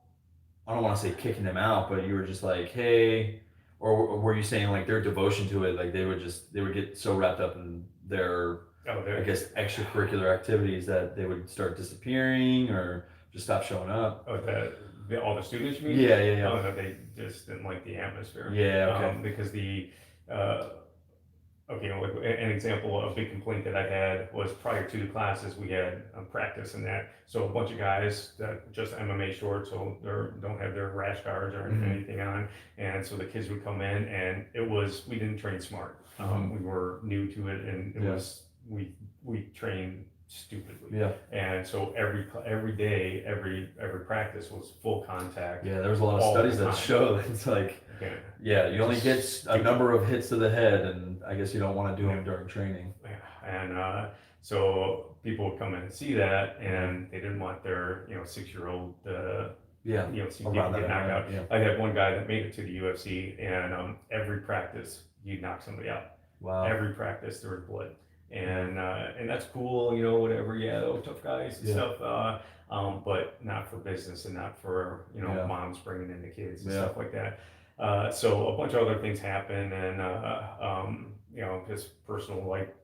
I don't want to say kicking them out, but you were just like, hey, or were you saying like their devotion to it, like they would get so wrapped up in their, I guess, extracurricular activities that they would start disappearing or just stop showing up? all the students, you mean? Yeah. Oh, no, they just didn't like the atmosphere. Yeah, okay. Because okay, like an example, a big complaint that I had was prior to the classes, we had practice and that. So a bunch of guys that just MMA shorts, so they don't have their rash guards or Mhm. anything on. And so the kids would come in and we didn't train smart. Mhm. We were new to it and it Yeah. was, we trained stupidly. Yeah. And so every day, every practice was full contact. Yeah, there's a lot of all studies the that time. show that it's like, Yeah. yeah, you only get Just a number of hits to the head, and I guess you don't want to do them Yeah. during training. Yeah, and so people would come in and see that, and they didn't want their 6-year-old Yeah, see around people that get knocked area, out. yeah. I had one guy that made it to the UFC, and every practice he'd knock somebody out. Wow. Every practice there was blood, and that's cool, whatever. Yeah, tough guys and Yeah. stuff. But not for business and not for Yeah. moms bringing in the kids and Yeah. stuff like that. So a bunch of other things happen, and just personal, like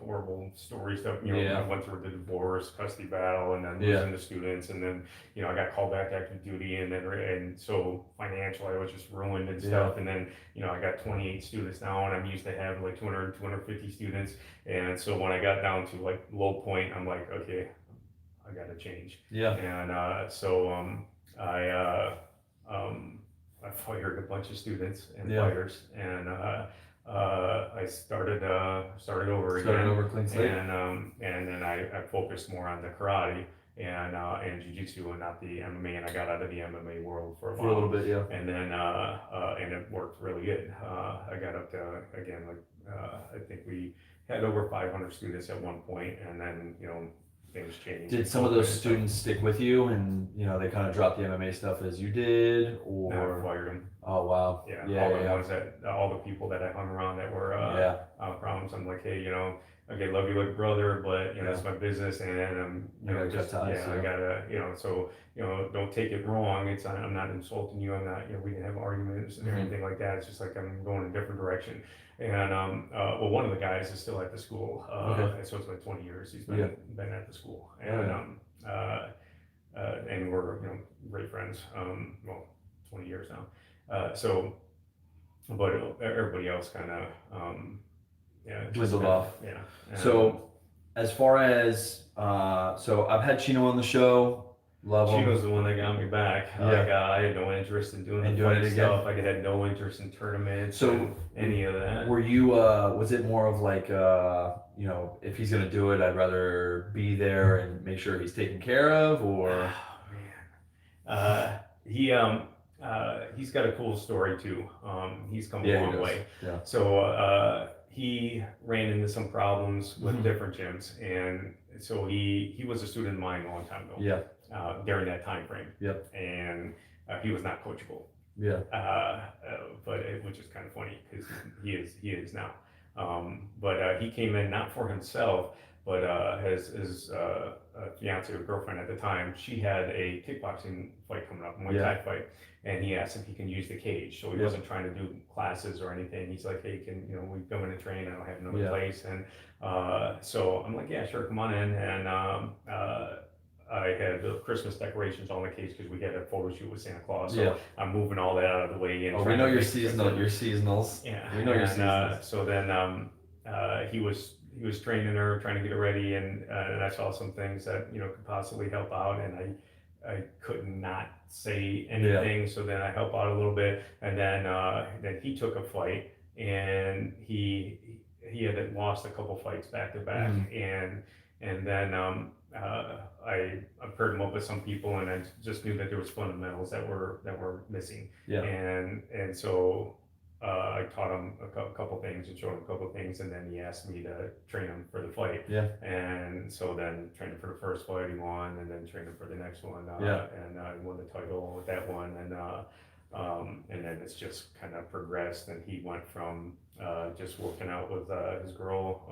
horrible story stuff. Yeah. I went through the divorce, custody battle, and then Yeah. losing the students, and then I got called back active duty, and so financially I was just ruined and stuff. And then I got 28 students now, and I'm used to having like 200, 250 students. And so when I got down to like low point, I'm like, okay, I got to change. Yeah. And so I fired a bunch of students and Yeah. fighters, and I started over Started again, over clean slate. and then I focused more on the karate and jiu-jitsu and not the MMA, and I got out of the MMA world for a For while. a little bit, yeah. And then and it worked really good. I got up to again I think we had over 500 students at one point, and then things changed. Did some of those students stick with you, and they kind of dropped the MMA stuff as you did, No, I or? fired them. Oh wow. Yeah, Yeah. all the Yeah. ones that all the people that I hung around that were Yeah. problems. I'm like, hey, okay, love you like a brother, but Yeah. it's my business, and I gotta cut ties, I yeah. gotta so don't take it wrong. I'm not insulting you. I'm not we didn't have arguments or Mhm. anything like that. It's just like I'm going a different direction. And well, one of the guys is still at the school. Okay. So it's been 20 years. He's Yeah. been at the school, Oh, and yeah. and we're great friends. Well, 20 years now. But everybody else kind of just Dwindled kinda- off. Yeah. So, as far as so I've had Chino on the show. Love She him. was the one that got me back. Yeah. Like I had no interest in doing And the doing fight it again? stuff. I had no interest in tournaments. So, and any of that. Were you? Was it more of like if he's gonna do it, I'd rather be there and make sure he's taken care of, or? Oh, man. He's got a cool story too. He's come a Yeah, he long does. way. Yeah. So he ran into some problems with Mhm. different gyms, and so he was a student of mine a long time ago. Yeah. During that time frame. Yep. And he was not coachable. Yeah. Which is kind of funny because he is now. But he came in not for himself, but his fiance or girlfriend at the time, she had a kickboxing fight coming up, a Muay Thai fight, and he asked if he can use the cage. So he Yeah. wasn't trying to do classes or anything. He's like, hey, we come in and train? I don't have another Yeah. place, and so I'm like, yeah, sure, come on in, and I had the Christmas decorations on the cage because we had a photo shoot with Santa Claus. So Yeah. I'm moving all that out of the way. And Oh, we trying know to your make- seasonal. Your seasonals. Yeah. We know your And, seasonals. so then he was training her, trying to get her ready, and I saw some things that could possibly help out, and I could not say anything. So then I help out a little bit, and then he took a fight, and he had lost a couple fights back to back, Mhm. and then I paired him up with some people, and I just knew that there was fundamentals that were missing. Yeah. And so I taught him a couple things and showed him a couple things, and then he asked me to train him for the fight. Yeah. And so then trained him for the first fight, he won, and then trained him for the next one. Yeah. And I won the title with that one, and then it's just kind of progressed, and he went from just working out with his girl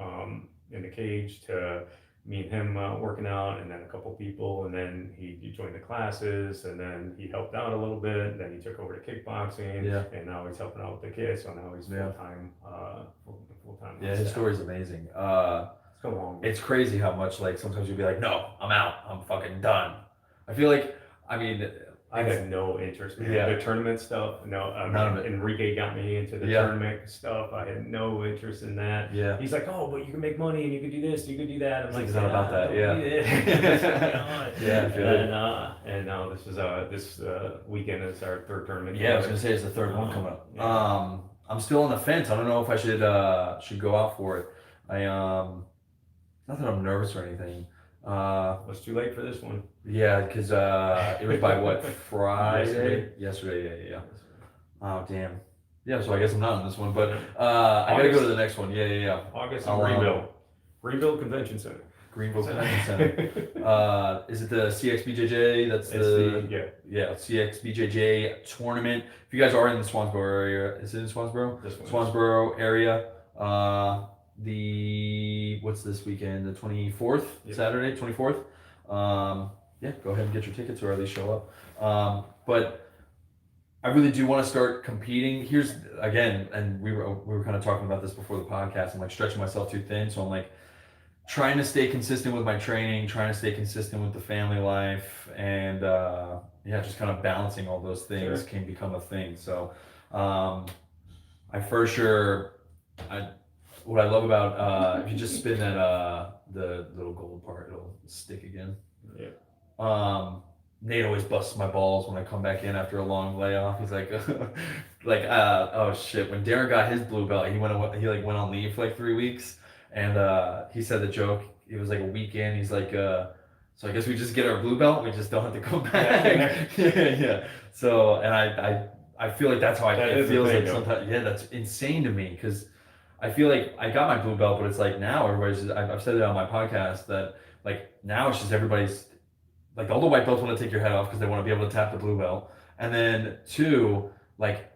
in the cage to me and him working out, and then a couple people, and then he joined the classes, and then he helped out a little bit, and then he took over to kickboxing, Yeah. and now he's helping out with the kids, so now he's Yeah. full-time. Yeah. His story's amazing. It's come along. It's crazy how much, like, sometimes you'll be like, no, I'm out. I'm fucking done. I feel like, I mean, I had no interest, man. Yeah. The tournament stuff, no. None of it. Enrique got me into the Yeah. tournament stuff. I had no interest in that. Yeah. He's like, oh, but you can make money and you can do this, you can do that. I'm like, It's not about that, don't yeah. do it. Yeah, I feel it. And this weekend is our third tournament. Yeah, I was gonna say it's the third one coming up. Yeah. I'm still on the fence. I don't know if I should go out for it. Not that I'm nervous or anything. It's too late for this one. Yeah, because it was by what, Friday? Yesterday, yeah. Oh damn. Yeah, so I guess I'm not on this one, but I gotta go to the next one. Yeah. August I'll, in Greenville Convention Center. Greenville Convention Center. Is it the CXBJJ? That's CXBJJ tournament. If you guys are in the Swansboro area, is it in Swansboro? Swansboro area. What's this weekend? The 24th, Saturday, 24th. Yeah, go ahead and get your tickets or at least show up. But I really do want to start competing. Here's again, and we were kind of talking about this before the podcast. I'm like stretching myself too thin, so I'm like trying to stay consistent with my training, trying to stay consistent with the family life, and just kind of balancing all those things can become a thing. So I for sure, what I love about if you just spin that the little gold part, it'll stick again. Yeah. Nate always busts my balls when I come back in after a long layoff. He's like, oh shit. When Darren got his blue belt, he went on leave for like 3 weeks, and he said the joke. It was like a weekend. He's like, so I guess we just get our blue belt. We just don't have to come back. Yeah. So, and I feel like that's how it feels like sometimes. Yeah, that's insane to me because I feel like I got my blue belt, but it's like now everybody's. I've said it on my podcast that like now it's just everybody's. Like all the white belts want to take your head off because they want to be able to tap the blue belt. And then two, like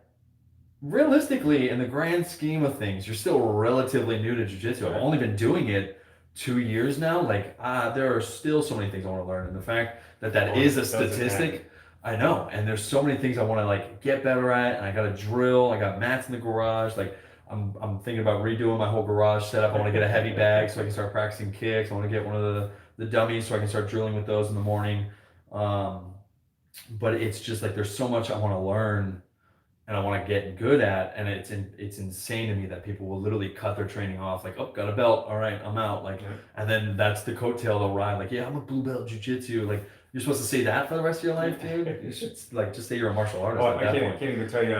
realistically, in the grand scheme of things, you're still relatively new to jiu-jitsu. I've only been doing it 2 years now. Like there are still so many things I want to learn. And the fact that is a statistic, I know. And there's so many things I want to like get better at. And I got to drill. I got mats in the garage. Like I'm thinking about redoing my whole garage setup. I want to get a heavy bag so I can start practicing kicks. I want to get one of the dummies so I can start drilling with those in the morning. But it's just like there's so much I want to learn and I want to get good at, and it's insane to me that people will literally cut their training off like, oh, got a belt, all right, I'm out, like, and then that's the coattail they'll ride, like, yeah, I'm a blue belt jiu-jitsu, like, you're supposed to say that for the rest of your life, dude? You should like just say you're a martial artist. Well, I can't even tell you.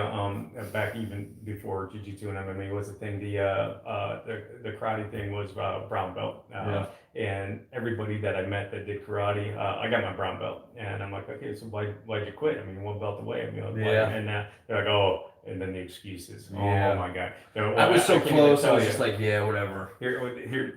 Back even before jiu-jitsu and MMA was a thing. The karate thing was brown belt. And everybody that I met that did karate, I got my brown belt, and I'm like, okay, so why'd you quit? I mean, one belt away. I mean, and they're like, oh, and then the excuses. Oh my god, I was so close. I was just like, yeah, whatever. Here,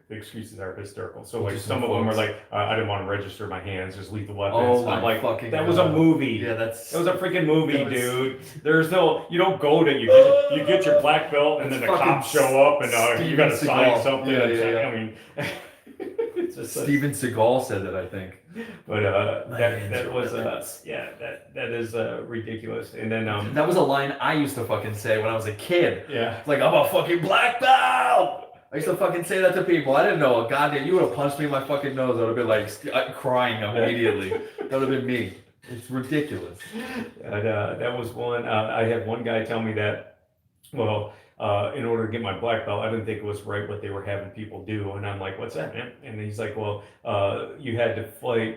the excuses are hysterical. So like some of them are like, I didn't want to register my hands as lethal weapons. I'm like, that was a movie. Yeah, that was a freaking movie, dude. There's no, you don't go to you get your black belt and then the cops show up and you got to sign something. I mean, it's just Steven Seagal said it, I think. But that was that is ridiculous. And then that was a line I used to fucking say when I was a kid. Yeah, it's like, I'm a fucking black belt. I used to fucking say that to people. I didn't know. Goddamn, you would have punched me in my fucking nose. I would have been like crying immediately. That would have been me. It's ridiculous. And that was one. I had one guy tell me that, well, in order to get my black belt, I didn't think it was right what they were having people do. And I'm like, what's that, man? And he's like, well, you had to fight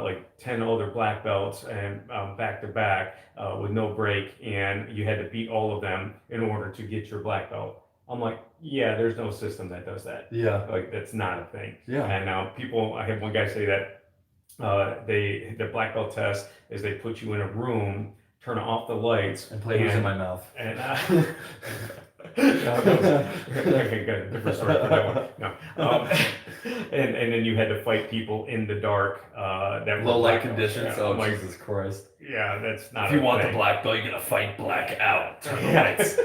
like 10 other black belts and back to back with no break. And you had to beat all of them in order to get your black belt. I'm like, yeah, there's no system that does that. Yeah. Like, that's not a thing. Yeah. And now I had one guy say that the black belt test is they put you in a room, turn off the lights. And play Who's in My Mouth. And, okay, good. Different story for that one. No. And then you had to fight people in the dark. That low light conditions. Yeah, oh, Jesus Christ. Yeah, that's not If you want the black belt, you're going to fight black out. Turn the lights.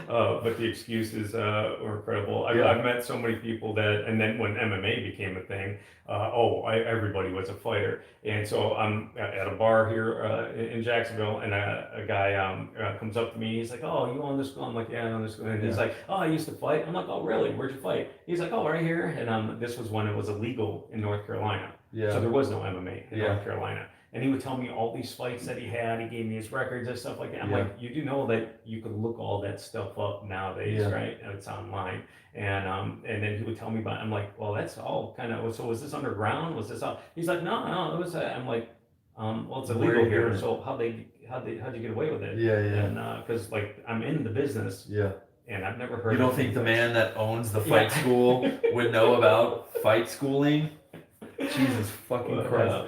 But the excuses were incredible. I've met so many people that, and then when MMA became a thing, everybody was a fighter. And so I'm at a bar here in Jacksonville, and a guy comes up to me. He's like, "Oh, you on this school?" I'm like, "Yeah, I'm on this school." And he's like, "Oh, I used to fight." I'm like, "Oh, really? Where'd you fight?" He's like, "Oh, right here." And this was when it was illegal in North Carolina. Yeah. So there was no MMA in Yeah. North Carolina. And he would tell me all these fights that he had. He gave me his records and stuff like that. I'm Yeah. like, you do know that you can look all that stuff up nowadays, Yeah. right? And it's online. And then he would tell me about. I'm like, well, that's all kind of. So was this underground? Was this all? He's like, no, it was. I'm like, well, it's Where illegal you here. doing it? So how'd you get away with it? Yeah. And because like I'm in the business, Yeah. and I've never heard. You don't of think the anything. man that owns the fight Yeah. school would know about fight schooling? Jesus fucking But, Christ.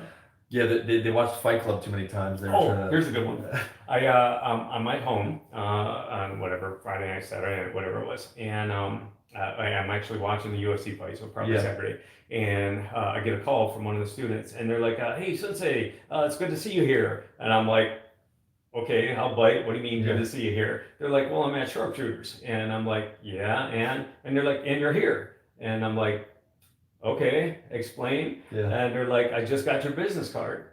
Yeah, they watched Fight Club too many times. They were Oh, trying to... here's a good one. I'm at home on whatever Friday night, Saturday night, whatever it was, and I'm actually watching the UFC fight, so probably Yeah. Saturday. And I get a call from one of the students, and they're like, "Hey, Sensei, it's good to see you here." And I'm like, "Okay, I'll bite. What do you mean good Yeah. to see you here?" They're like, "Well, I'm at Sharpshooters," and I'm like, "Yeah, and they're like, "And you're here," and I'm like, "Okay, explain." Yeah. And they're like, "I just got your business card."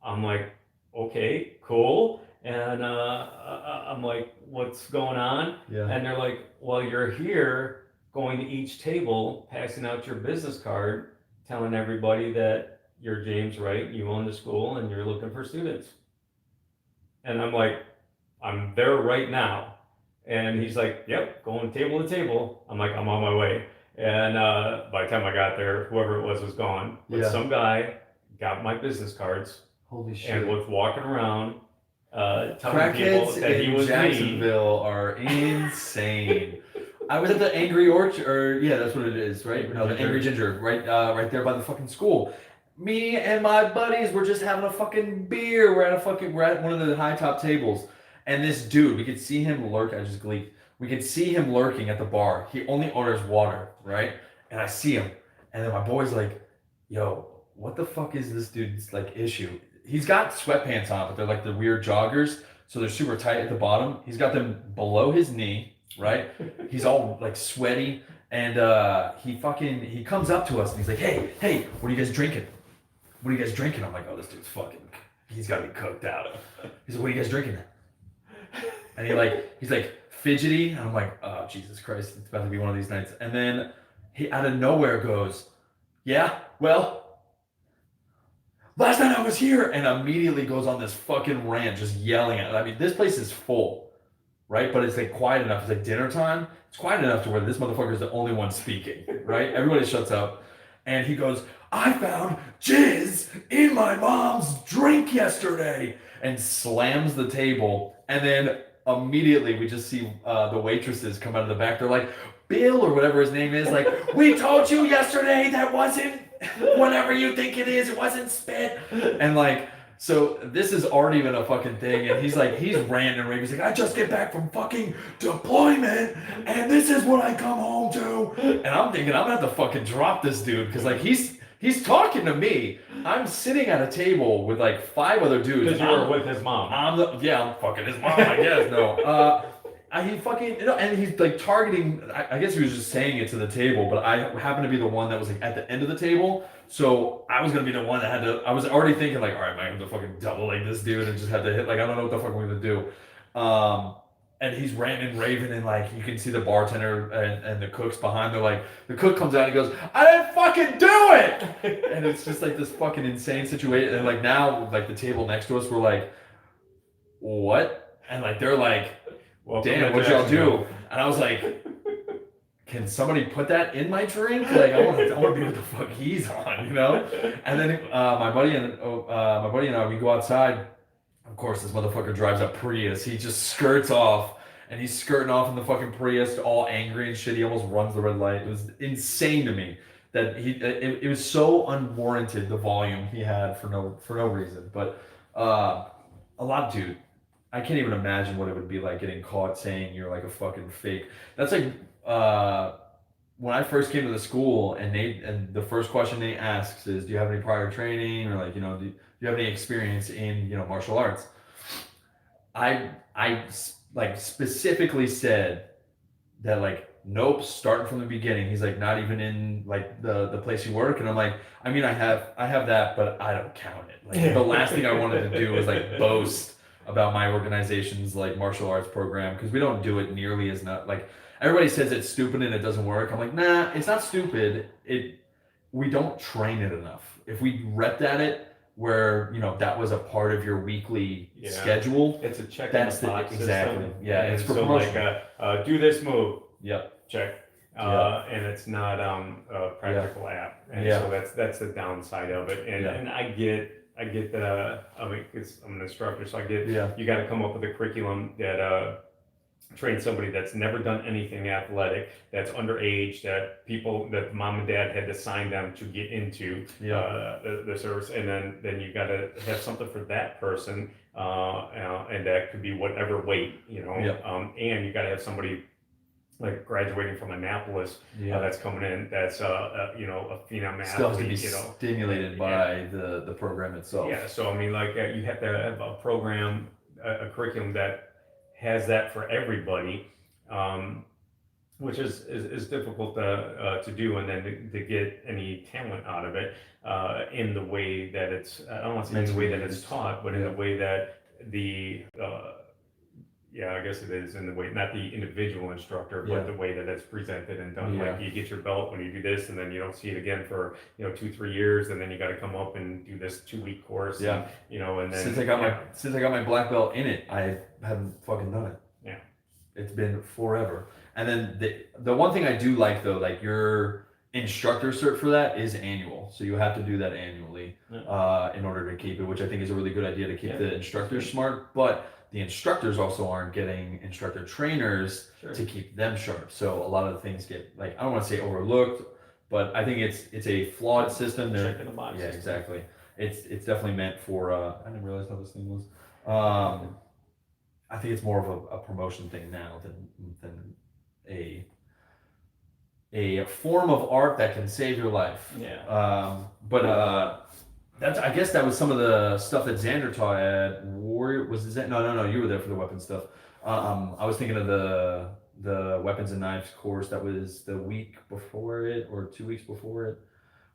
I'm like, "Okay, cool." And I'm like, "What's going on?" Yeah. And they're like, "Well, you're here going to each table, passing out your business card, telling everybody that you're James Wright, you own the school, and you're looking for students." And I'm like, "I'm there right now." And he's like, "Yep, going table to table." I'm like, "I'm on my way." And by the time I got there, whoever it was gone. But Yeah. some guy got my business cards Holy shit. and was walking around telling people Crackheads that he in was me. Jacksonville are insane. I was at the Angry Orchard, or yeah, that's what it is, right? Angry No, the Ginger. Angry Ginger, right there by the fucking school. Me and my buddies were just having a fucking beer. We're at one of the high top tables, and this dude, we could see him lurk. I just gleeked. We could see him lurking at the bar. He only orders water, right? And I see him, and then my boy's like, "Yo, what the fuck is this dude's like issue?" He's got sweatpants on, but they're like the weird joggers, so they're super tight at the bottom. He's got them below his knee, right? He's all like sweaty, and he comes up to us and he's like, "Hey, what are you guys drinking? What are you guys drinking?" I'm like, "Oh, this dude's he's got to be cooked out." He's like, "What are you guys drinking?" And he's like fidgety, and I'm like, "Oh, Jesus Christ, it's about to be one of these nights." And then he out of nowhere goes, "Yeah, well, last night I was here," and immediately goes on this fucking rant, just yelling at it. I mean, this place is full, right? But it's like quiet enough. It's like dinner time. It's quiet enough to where this motherfucker is the only one speaking, right? Everybody shuts up. And he goes, "I found jizz in my mom's drink yesterday," and slams the table. And then immediately we just see the waitresses come out of the back. They're like, "Bill," or whatever his name is, like, "We told you yesterday that wasn't whatever you think it is. It wasn't spit." And like, so this has already been a fucking thing. And he's ranting and raving. He's like, "I just get back from fucking deployment, and this is what I come home to." And I'm thinking, I'm gonna have to fucking drop this dude, because like he's talking to me. I'm sitting at a table with like 5 other dudes. Because you were with his mom. I'm fucking his mom, I guess. No. He fucking, and he's like targeting, I guess he was just saying it to the table, but I happened to be the one that was like at the end of the table. So I was going to be the one that had to, I was already thinking like, all right, I have to fucking double like this dude and just had to hit, like, I don't know what the fuck we're going to do. And he's ranting and raving, and like you can see the bartender and the cooks behind. They're like, the cook comes out and goes, "I didn't fucking do it!" And it's just like this fucking insane situation. And like now, like the table next to us, we're like, "What?" And like they're like, Welcome "Damn, to what'd y'all Jacksonville." do?" And I was like, "Can somebody put that in my drink? Like I want to be what the fuck he's on, you know?" And then my buddy and I, we go outside. Of course, this motherfucker drives a Prius. He just skirts off, and he's skirting off in the fucking Prius, all angry and shit. He almost runs the red light. It was insane to me that it was so unwarranted, the volume he had for no reason. But dude, I can't even imagine what it would be like getting caught saying you're like a fucking fake. That's like when I first came to the school, and the first question they ask is, "Do you have any prior training?" Or like, you know, do you have any experience in, you know, martial arts? I like specifically said that, like, nope, starting from the beginning. He's like, "Not even in like the place you work?" And I'm like, "I mean, I have that, but I don't count it." Like the last thing I wanted to do was like boast about my organization's like martial arts program, because we don't do it nearly as not like everybody says it's stupid and it doesn't work. I'm like, nah, it's not stupid. we don't train it enough. If we repped at it, where that was a part of your weekly schedule. It's a check That's in the box exactly system. yeah. And It's for so promotion. do this move. Yep. Check. Yep. And it's not a practical app, and Yeah. so that's the downside of it. And Yeah. and I get the I mean, 'cause I'm an instructor, so I get Yeah. you got to come up with a curriculum that train somebody that's never done anything athletic, that's underage, that mom and dad had to sign them to get into Yeah. the service, and then you got to have something for that person, and that could be whatever weight, Yeah. and you got to have somebody like graduating from Annapolis Yeah. that's coming in, that's a phenom Still has to athlete, be stimulated by the program itself. yeah. So I mean, like you have to have a program, a curriculum that has that for everybody, which is difficult to do, and then to get any talent out of it in the way that I don't want to say in the way that it's taught, but in the way that yeah, I guess it is in the way, not the individual instructor, but the way that it's presented and done. Yeah. Like you get your belt when you do this, and then you don't see it again for 2-3 years, and then you got to come up and do this 2-week course. Yeah. And then Since I got my black belt in it, I haven't fucking done it. Yeah. It's been forever. And then the one thing I do like though, like your instructor cert for that is annual, so you have to do that annually in order to keep it, which I think is a really good idea to keep the instructors smart. But the instructors also aren't getting instructor trainers to keep them sharp. So a lot of the things get, like, I don't want to say overlooked, but I think it's a flawed system. Check in the box. Yeah, exactly. It's definitely meant for. I didn't realize how this thing was. I think it's more of a promotion thing now than a form of art that can save your life. Yeah. I guess that was some of the stuff that Xander taught at Warrior. Was it? No. You were there for the weapon stuff. I was thinking of the weapons and knives course that was the week before it or 2 weeks before it.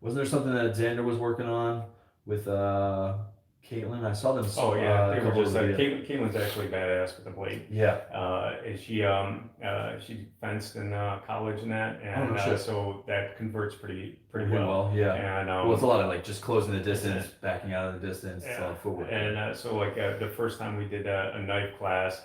Wasn't there something that Xander was working on with Caitlin? I saw them. Oh yeah, they were just Caitlin's actually badass with the blade. Yeah. And she fenced in college and that, and no shit. so that converts pretty Pretty well. well, yeah. And Well, it's a lot of like just closing the distance, backing out of the distance, Yeah. footwork. And so like the first time we did a knife class,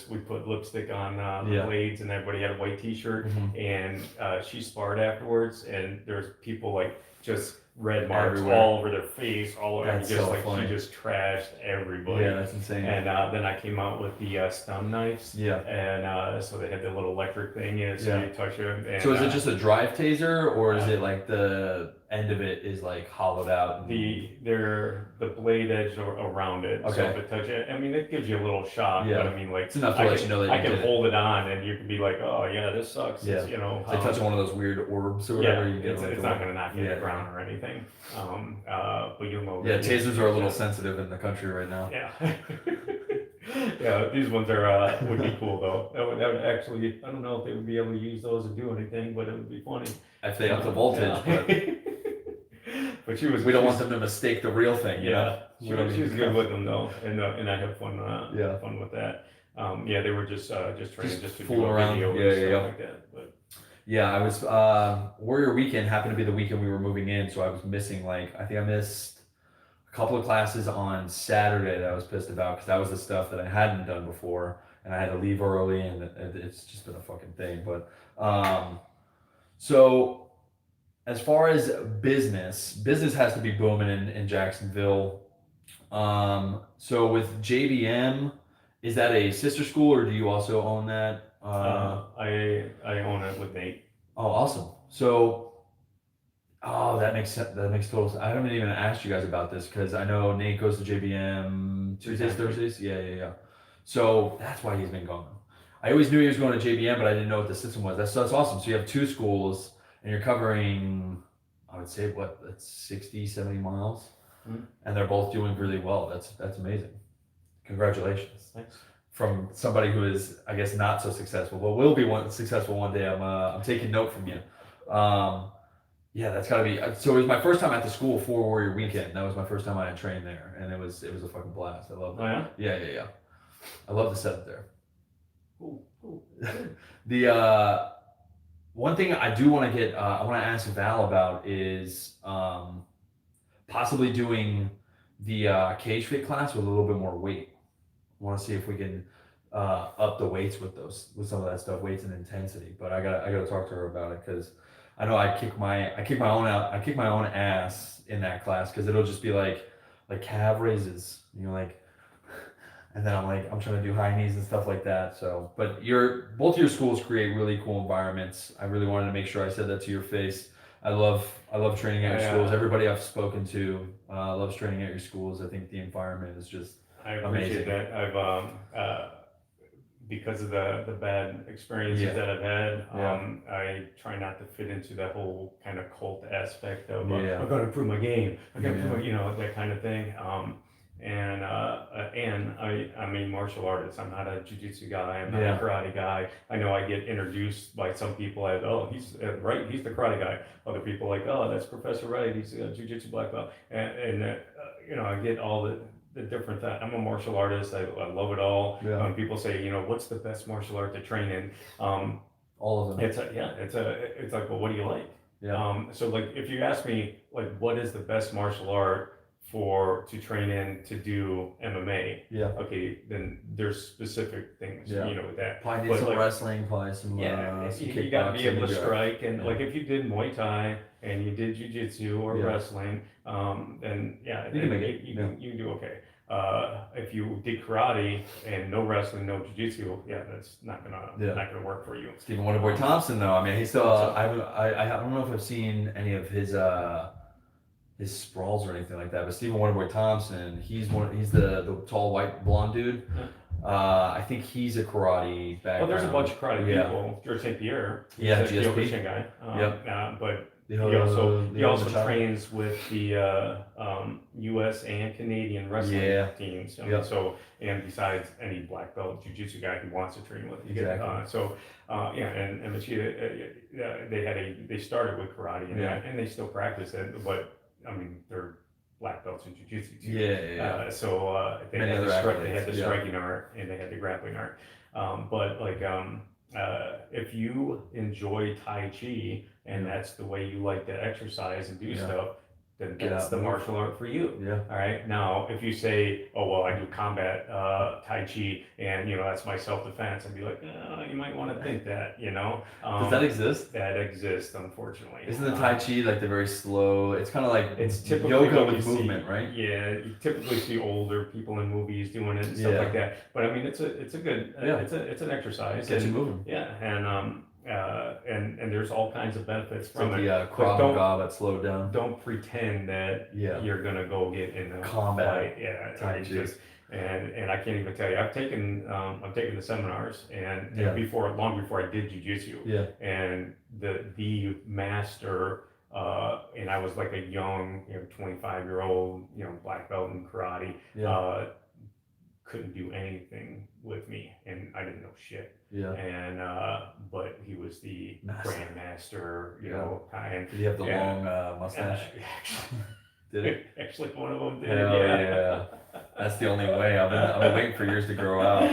we put lipstick on the blades, and everybody had a white T-shirt, Mhm. and she sparred afterwards, and there's people like just red marks Everywhere. all over their face, all over. That's Just so like funny. she just trashed everybody. Yeah, that's insane. And then I came out with the stun knives. Yeah. And so they had the little electric thing in it, so you touch it. And, So is it just a drive taser, or is it like the end of it is like hollowed out? the blade edge around it? Okay. So if it touch it, I mean, it gives you a little shock. Yeah. But I mean, like It's enough to let you know that I you can did it. hold it on, and you can be like, oh yeah, this sucks. Yeah. It's, It's like touching one of those weird orbs or whatever. Yeah, You get it's like not going to knock you to Yeah. the ground or anything. But you'll know. Yeah, that- tasers are a little sensitive in the country right now. Yeah. Yeah, these ones are would be cool though. That would actually, I don't know if they would be able to use those and do anything, but it would be funny. If they up the voltage, but But she was. we don't she want was- them to mistake the real thing. You know? Yeah, We don't she need was to good come- with them though, and I had fun. Yeah. Fun with that. Yeah, they were just training just to fooling do a around. video Yeah, and yeah, stuff yeah. like that. But Yeah, I was Warrior Weekend happened to be the weekend we were moving in, so I was missing I think I missed a couple of classes on Saturday that I was pissed about because that was the stuff that I hadn't done before, and I had to leave early, and it's just been a fucking thing. But so as far as business has to be booming in Jacksonville. So with JBM, is that a sister school, or do you also own that? I own it with Nate. Oh, awesome. So, that makes sense. That makes total sense. I haven't even asked you guys about this because I know Nate goes to JBM Tuesdays, Thursdays. Yeah. So that's why he's been gone. I always knew he was going to JBM, but I didn't know what the system was. That's awesome. So you have two schools and you're covering, I would say, that's 60, 70 miles. Mhm. And they're both doing really well. That's amazing. Congratulations. Thanks. From somebody who is, I guess, not so successful, but will be successful one day. I'm taking note from you. Yeah, that's got to be. So it was my first time at the school for Warrior Weekend. That was my first time I had trained there, and it was a fucking blast. I love it. Oh yeah. Yeah. I love the setup there. Cool. The One thing I do want to get, I want to ask Val about is possibly doing the cage fit class with a little bit more weight. I want to see if we can up the weights with with some of that stuff, weights and intensity. But I gotta talk to her about it because I know I kick my own ass in that class because it'll just be like calf raises, like, and then I'm trying to do high knees and stuff like that. So, but both of your schools create really cool environments. I really wanted to make sure I said that to your face. I love training at your schools. Everybody I've spoken to loves training at your schools. I think the environment is just I appreciate amazing. that. Because of the bad experiences Yeah. that I've had, Yeah. I try not to fit into that whole kind of cult aspect of Yeah. I'm going to improve my game. I'm going to Yeah. improve, that kind of thing. And I'm a martial artist. I'm not a jujitsu guy. I'm not Yeah. a karate guy. I know I get introduced by some people as, oh, he's right, he's the karate guy. Other people like, oh, that's Professor Wright. He's a jujitsu black belt. I get all the different things. I'm a martial artist. I love it all. Yeah. People say, what's the best martial art to train in? All of them. It's like, well, what do you like? Yeah. So like, if you ask me, like, what is the best martial art to train in to do MMA? Yeah. Okay, then there's specific things, Yeah. With that. Probably need But, some like, wresling, probably some some you got to be able to kickboxing. strike, and Yeah. like if you did Muay Thai and you did Jiu-Jitsu or Yeah. wrestling, then yeah, You can make it. you can do okay. If you did karate and no wrestling, no Jiu-Jitsu, yeah, that's not gonna work for you. Stephen Wonderboy Thompson, though. I mean, he's still. I don't know if I've seen any of his sprawls or anything like that. But Stephen Wonderboy Thompson, he's the tall white blonde dude. I think he's a karate background. Oh, there's a bunch of karate Yeah. people. George St. Pierre, Yeah, he's a GSP. Kyokushin guy. Yep. But The he also Machado. trains with the U.S. and Canadian wrestling Yeah. teams. Yep. And besides any black belt jiu-jitsu guy he wants to train with, Exactly. and Machida, they started with karate and they still practice it, but I mean they're black belts in jiu-jitsu too. Yeah. They Many had other they had the athletes, yeah. striking art and they had the grappling art. But if you enjoy Tai Chi and that's the way you like to exercise and do Yeah. stuff, then Get that's out the and move. martial art for you. Yeah. All right. Now, if you say, "Oh well, I do combat Tai Chi, and that's my self-defense," I'd be like, "You might want to think that." Does that exist? That exists, unfortunately. Isn't the Tai Chi like the very slow? It's kind of like It's typically yoga what with you movement, see. right? Yeah, you typically see older people in movies doing it and stuff Yeah. like that. But I mean, it's a good, Yeah. it's an exercise. Get you and, moving. Yeah, and there's all kinds of benefits It's from like it. the But Krav Maga that slowed down. don't pretend that Yeah. you're gonna go get in a Combat fight. Yeah, Tai it's Chi. just and I can't even tell you. I've taken the seminars and Yeah. long before I did jujitsu, Yeah. and the master. And I was like a young, 25-year-old, black belt in karate. Yeah. Couldn't do anything with me, and I didn't know shit. Yeah. And but he was the Master. grandmaster, Yeah. and Did he have the Yeah. long mustache? Did it? actually, one of them did. Hell yeah. That's the only way. I've been waiting for years to grow out.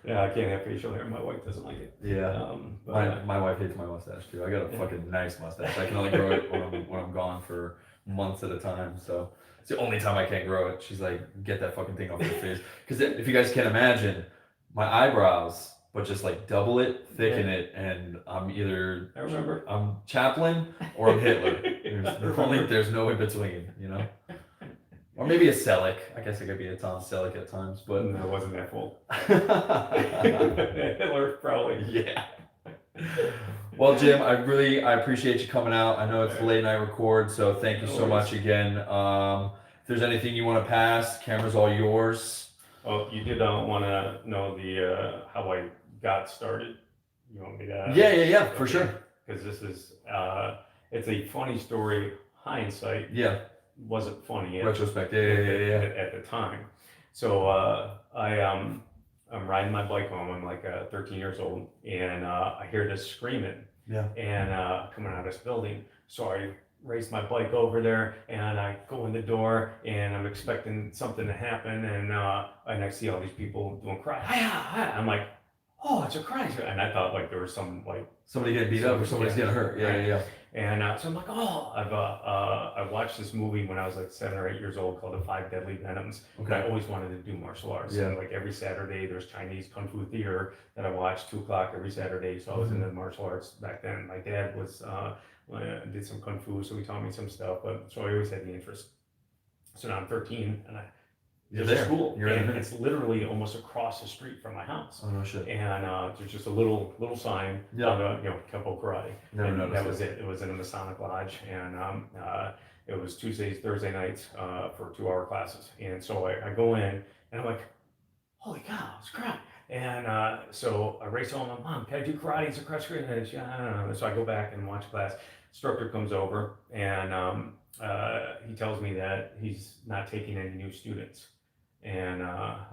Yeah, I can't have facial hair. My wife doesn't like it. Yeah. My wife hates my mustache too. I got a fucking nice mustache. I can only grow it when I'm gone for months at a time. So it's the only time I can't grow it. She's like, get that fucking thing off your face. Because if you guys can't imagine, my eyebrows, but just like double it, thicken it, and I'm either I remember. I'm Chaplin or I'm Hitler. There's no in between, Or maybe a Selleck. I guess I could be a Tom Selleck at times, but No, it wasn't that full. yeah. Hitler probably. Well, Jim, I appreciate you coming out. I know it's a late night record, so thank you No so much again. If there's anything you want to pass, camera's all yours. Oh, you did want to know the how I got started. You want me to? Yeah, for sure. Because this is it's a funny story. Hindsight Yeah, wasn't funny retrospect. Yeah. at the time. So I'm riding my bike home. I'm like 13 years old, and I hear this screaming. Yeah. And coming out of this building. So I race my bike over there, and I go in the door, and I'm expecting something to happen, and I see all these people doing cry. Hi-ya, hi-ya. I'm like, oh, it's a karate. And I thought like there was some like Somebody getting beat up or somebody's getting hurt. Yeah, yeah, yeah. And so I'm like, oh, I watched this movie when I was like 7 or 8 years old called The Five Deadly Venoms. And I Okay. always wanted to do martial arts. Yeah. And like every Saturday, there's Chinese Kung Fu Theater that I watched 2 o'clock every Saturday. So I was into martial arts back then. My dad was did some Kung Fu, so he taught me some stuff. But so I always had the interest. So now I'm 13, and You're there's a there. school, You're in and there. it's literally almost across the street from my house. Oh no shit. And there's just a little sign Yeah. on the Kempo Karate. Never And noticed that was it. It was in a Masonic lodge, and it was Tuesdays, Thursday nights for 2-hour classes. And so I go in, and I'm like, holy cow, it's karate. And so I race home. I'm, Mom, can I do karate? It's a cross screen. And she, I don't know. So I go back and watch class. Instructor comes over, and he tells me that he's not taking any new students. And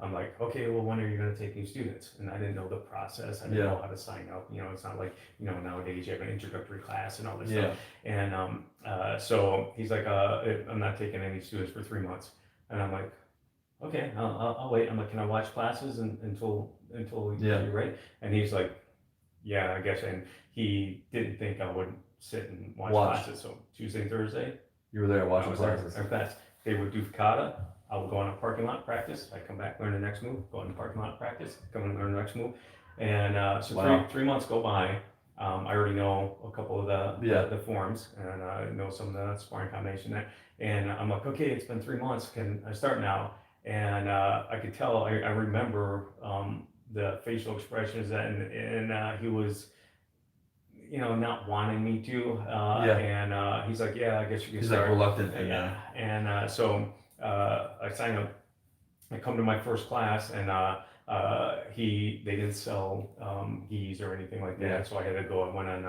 I'm like, okay, well, when are you going to take new students? And I didn't know the process. I didn't know how to sign up. It's not like, nowadays you have an introductory class and all this stuff. And so he's like, I'm not taking any students for 3 months. And I'm like, okay, I'll wait. I'm like, can I watch classes until you're ready? And he's like, yeah, I guess. And he didn't think I would sit and watch classes. So Tuesday, Thursday, You were there I watching was there. classes. In fact, they would do kata. I would go on a parking lot practice. I'd come back, learn the next move, go on the parking lot practice, come and learn the next move. And so Wow. three months go by. I already know a couple of the forms, and I know some of the sparring combination there. And I'm like, okay, it's been 3 months. Can I start now? And I could tell, I remember the facial expressions and he was, not wanting me to. And he's like, yeah, I guess you can He's start. like reluctant. Yeah. And so I sign up. I come to my first class, and they didn't sell gis or anything like that. Yeah. So I had to go. I went on,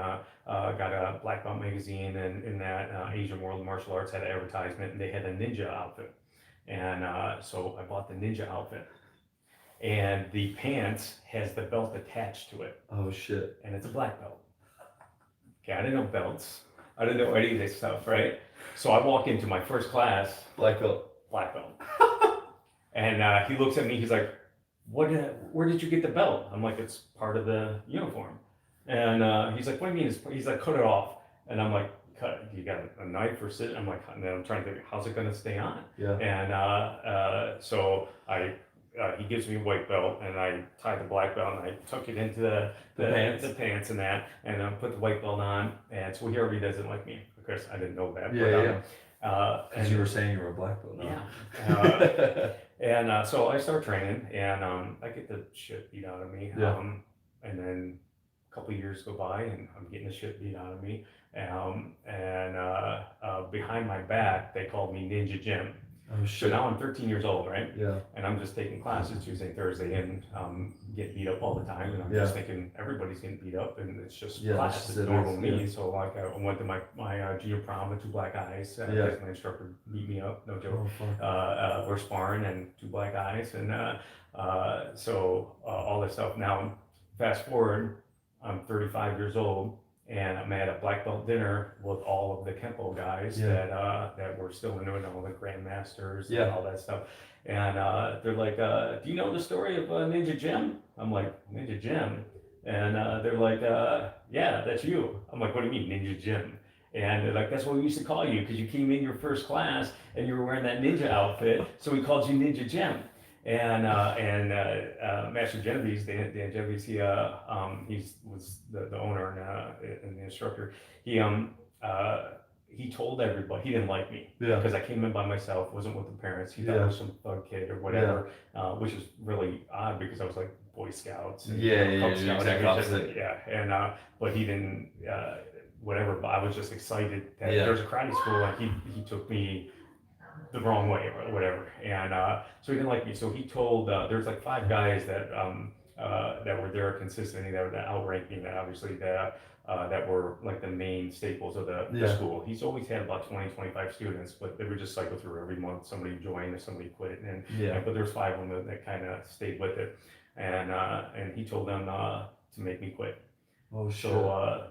got a Black Belt magazine, and in that Asian World of Martial Arts had an advertisement, and they had a ninja outfit. And so I bought the ninja outfit, and the pants has the belt attached to it, Oh shit. and it's a black belt. Okay, I didn't know belts. I didn't know any of this stuff, right? So I walk into my first class, Black belt. black belt. And he looks at me, he's like, where did you get the belt? I'm like, it's part of the uniform. And he's like, what do you mean? He's like, cut it off. And I'm like, cut, you got a knife or sit? I'm like, and then I'm trying to think, how's it gonna stay on? Yeah. And so he gives me a white belt, and I tie the black belt, and I tuck it into the pants and that, and I put the white belt on. And so he already doesn't like me. Of course, I didn't know that. Yeah, but, Because you were saying you were a black belt. No? Yeah. And so I start training, and I get the shit beat out of me. Yeah. And then a couple of years go by, and I'm getting the shit beat out of me. And behind my back, they called me Ninja Jim. Oh So shit. now I'm 13 years old, right? Yeah. And I'm just taking classes Tuesday, Thursday, and getting beat up all the time. And I'm Yeah. just thinking everybody's getting beat up, and it's just Yeah, class. that's It's just it, normal yeah. me. So like I went to my junior prom with 2 black eyes. Yeah. Because my instructor beat me up, no joke. Oh fuck. We're sparring and 2 black eyes, and so all this stuff. Now, fast forward, I'm 35 years old, and I'm at a black belt dinner with all of the Kempo guys Yeah. that were still into it, all the grandmasters Yeah. and all that stuff. And they're like, "Do you know the story of Ninja Jim?" I'm like, "Ninja Jim," and they're like, "Yeah, that's you." I'm like, "What do you mean, Ninja Jim?" And they're like, "That's what we used to call you because you came in your first class and you were wearing that ninja outfit, so we called you Ninja Jim." And Master Genovese, Dan Genovese, he was the owner and the instructor. He told everybody he didn't like me Yeah. because I came in by myself, wasn't with the parents. He thought I was some thug kid or whatever, which is really odd because I was like Boy Scouts and Cub Scouts. exact opposite. Yeah, and but he didn't whatever. But I was just excited that Yeah. there's a karate school, and he took me the wrong way or whatever, and so he didn't like me. So he told there's like 5 guys that were there consistently that outranked me, that obviously that were like the main staples of the Yeah. school. He's always had about 20-25 students, but they would just cycle through every month. Somebody joined or somebody quit, Yeah. but there's 5 of them that kind of stayed with it, and he told them to make me quit. Oh shit. So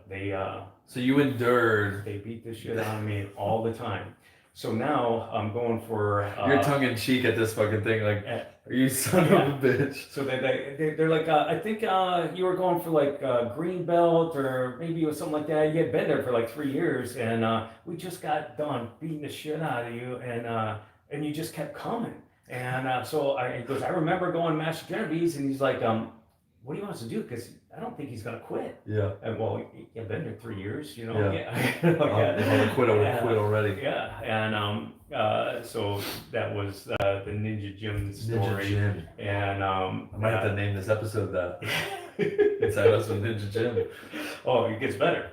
So you endured. they beat the shit out of me all the time. So now I'm going for You're tongue in cheek at this fucking thing, like You son Yeah. of a bitch. So they're like, I think you were going for like Greenbelt or maybe it was something like that. You had been there for like 3 years, and we just got done beating the shit out of you, and you just kept coming. And he goes, I remember going to Master Genovese, and he's like, what do you want us to do? Because I don't think he's gonna quit. Yeah. And well, you've been there 3 years, you know. Yeah. If I would quit, I would quit already. Yeah, and so that was the Ninja Jim story. Ninja Jim. And I might have to name this episode that. Inside Us with Ninja Jim. Oh, it gets better.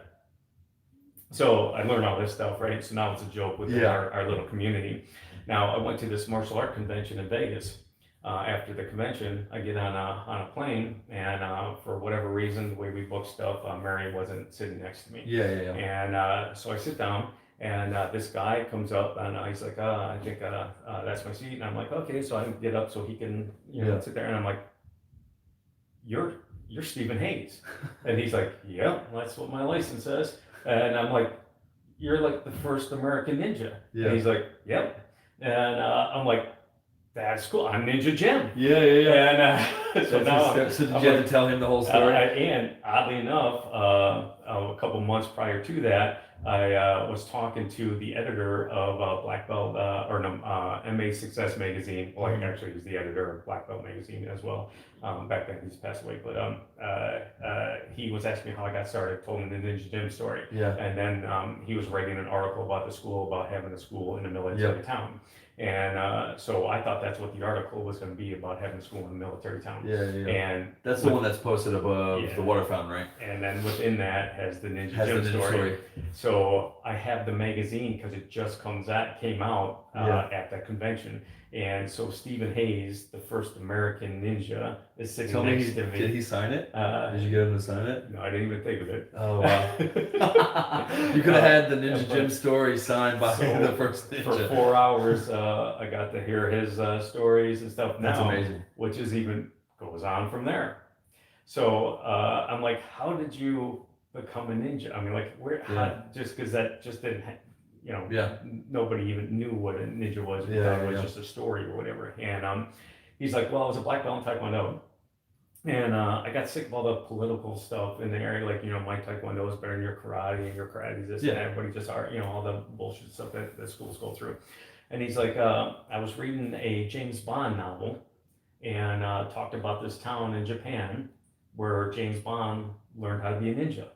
So I learned all this stuff, right? So now it's a joke within our little community. Now I went to this martial art convention in Vegas. After the convention, I get on a plane, and for whatever reason, the way we booked stuff, Mary wasn't sitting next to me. Yeah. And so I sit down, and this guy comes up, and he's like, I think that's my seat. And I'm like, okay, so I get up so he can, sit there. And I'm like, you're Stephen Hayes. And he's like, yep, that's what my license says. And I'm like, you're like the first American ninja. Yeah. And he's like, yep. And I'm like, that's cool. I'm Ninja Jim. Yeah. And so now, so did you have to tell him the whole story? And oddly enough, a couple months prior to that, I was talking to the editor of Black Belt MA Success magazine. Well, actually, he's the editor of Black Belt magazine as well. Back then, he's passed away, but he was asking me how I got started. Told him the Ninja Jim story. Yeah. And then he was writing an article about the school, about having a school in a military town. And so I thought that's what the article was going to be, about having a school in a military town. Yeah. And that's the one that's posted above the water fountain, right? And then within that has the Ninja Jim story. So I have the magazine because it just came out at that convention. And so Stephen Hayes, the first American ninja, is sitting next to me. Did he sign it? Did you get him to sign it? No, I didn't even think of it. Oh, wow. You could have had the Ninja Jim story signed by the first ninja. For 4 hours, I got to hear his stories and stuff. That's now, amazing. Which is even goes on from there. So I'm like, how did you become a ninja? I mean, like, just because that just didn't, nobody even knew what a ninja was. It was just a story or whatever. And he's like, well, I was a black belt in Taekwondo. And I got sick of all the political stuff in the area, like, my Taekwondo is better than your karate, and your karate is this, and everybody just are, all the bullshit stuff that the schools go through. And he's like, I was reading a James Bond novel, and talked about this town in Japan where James Bond learned how to be a ninja.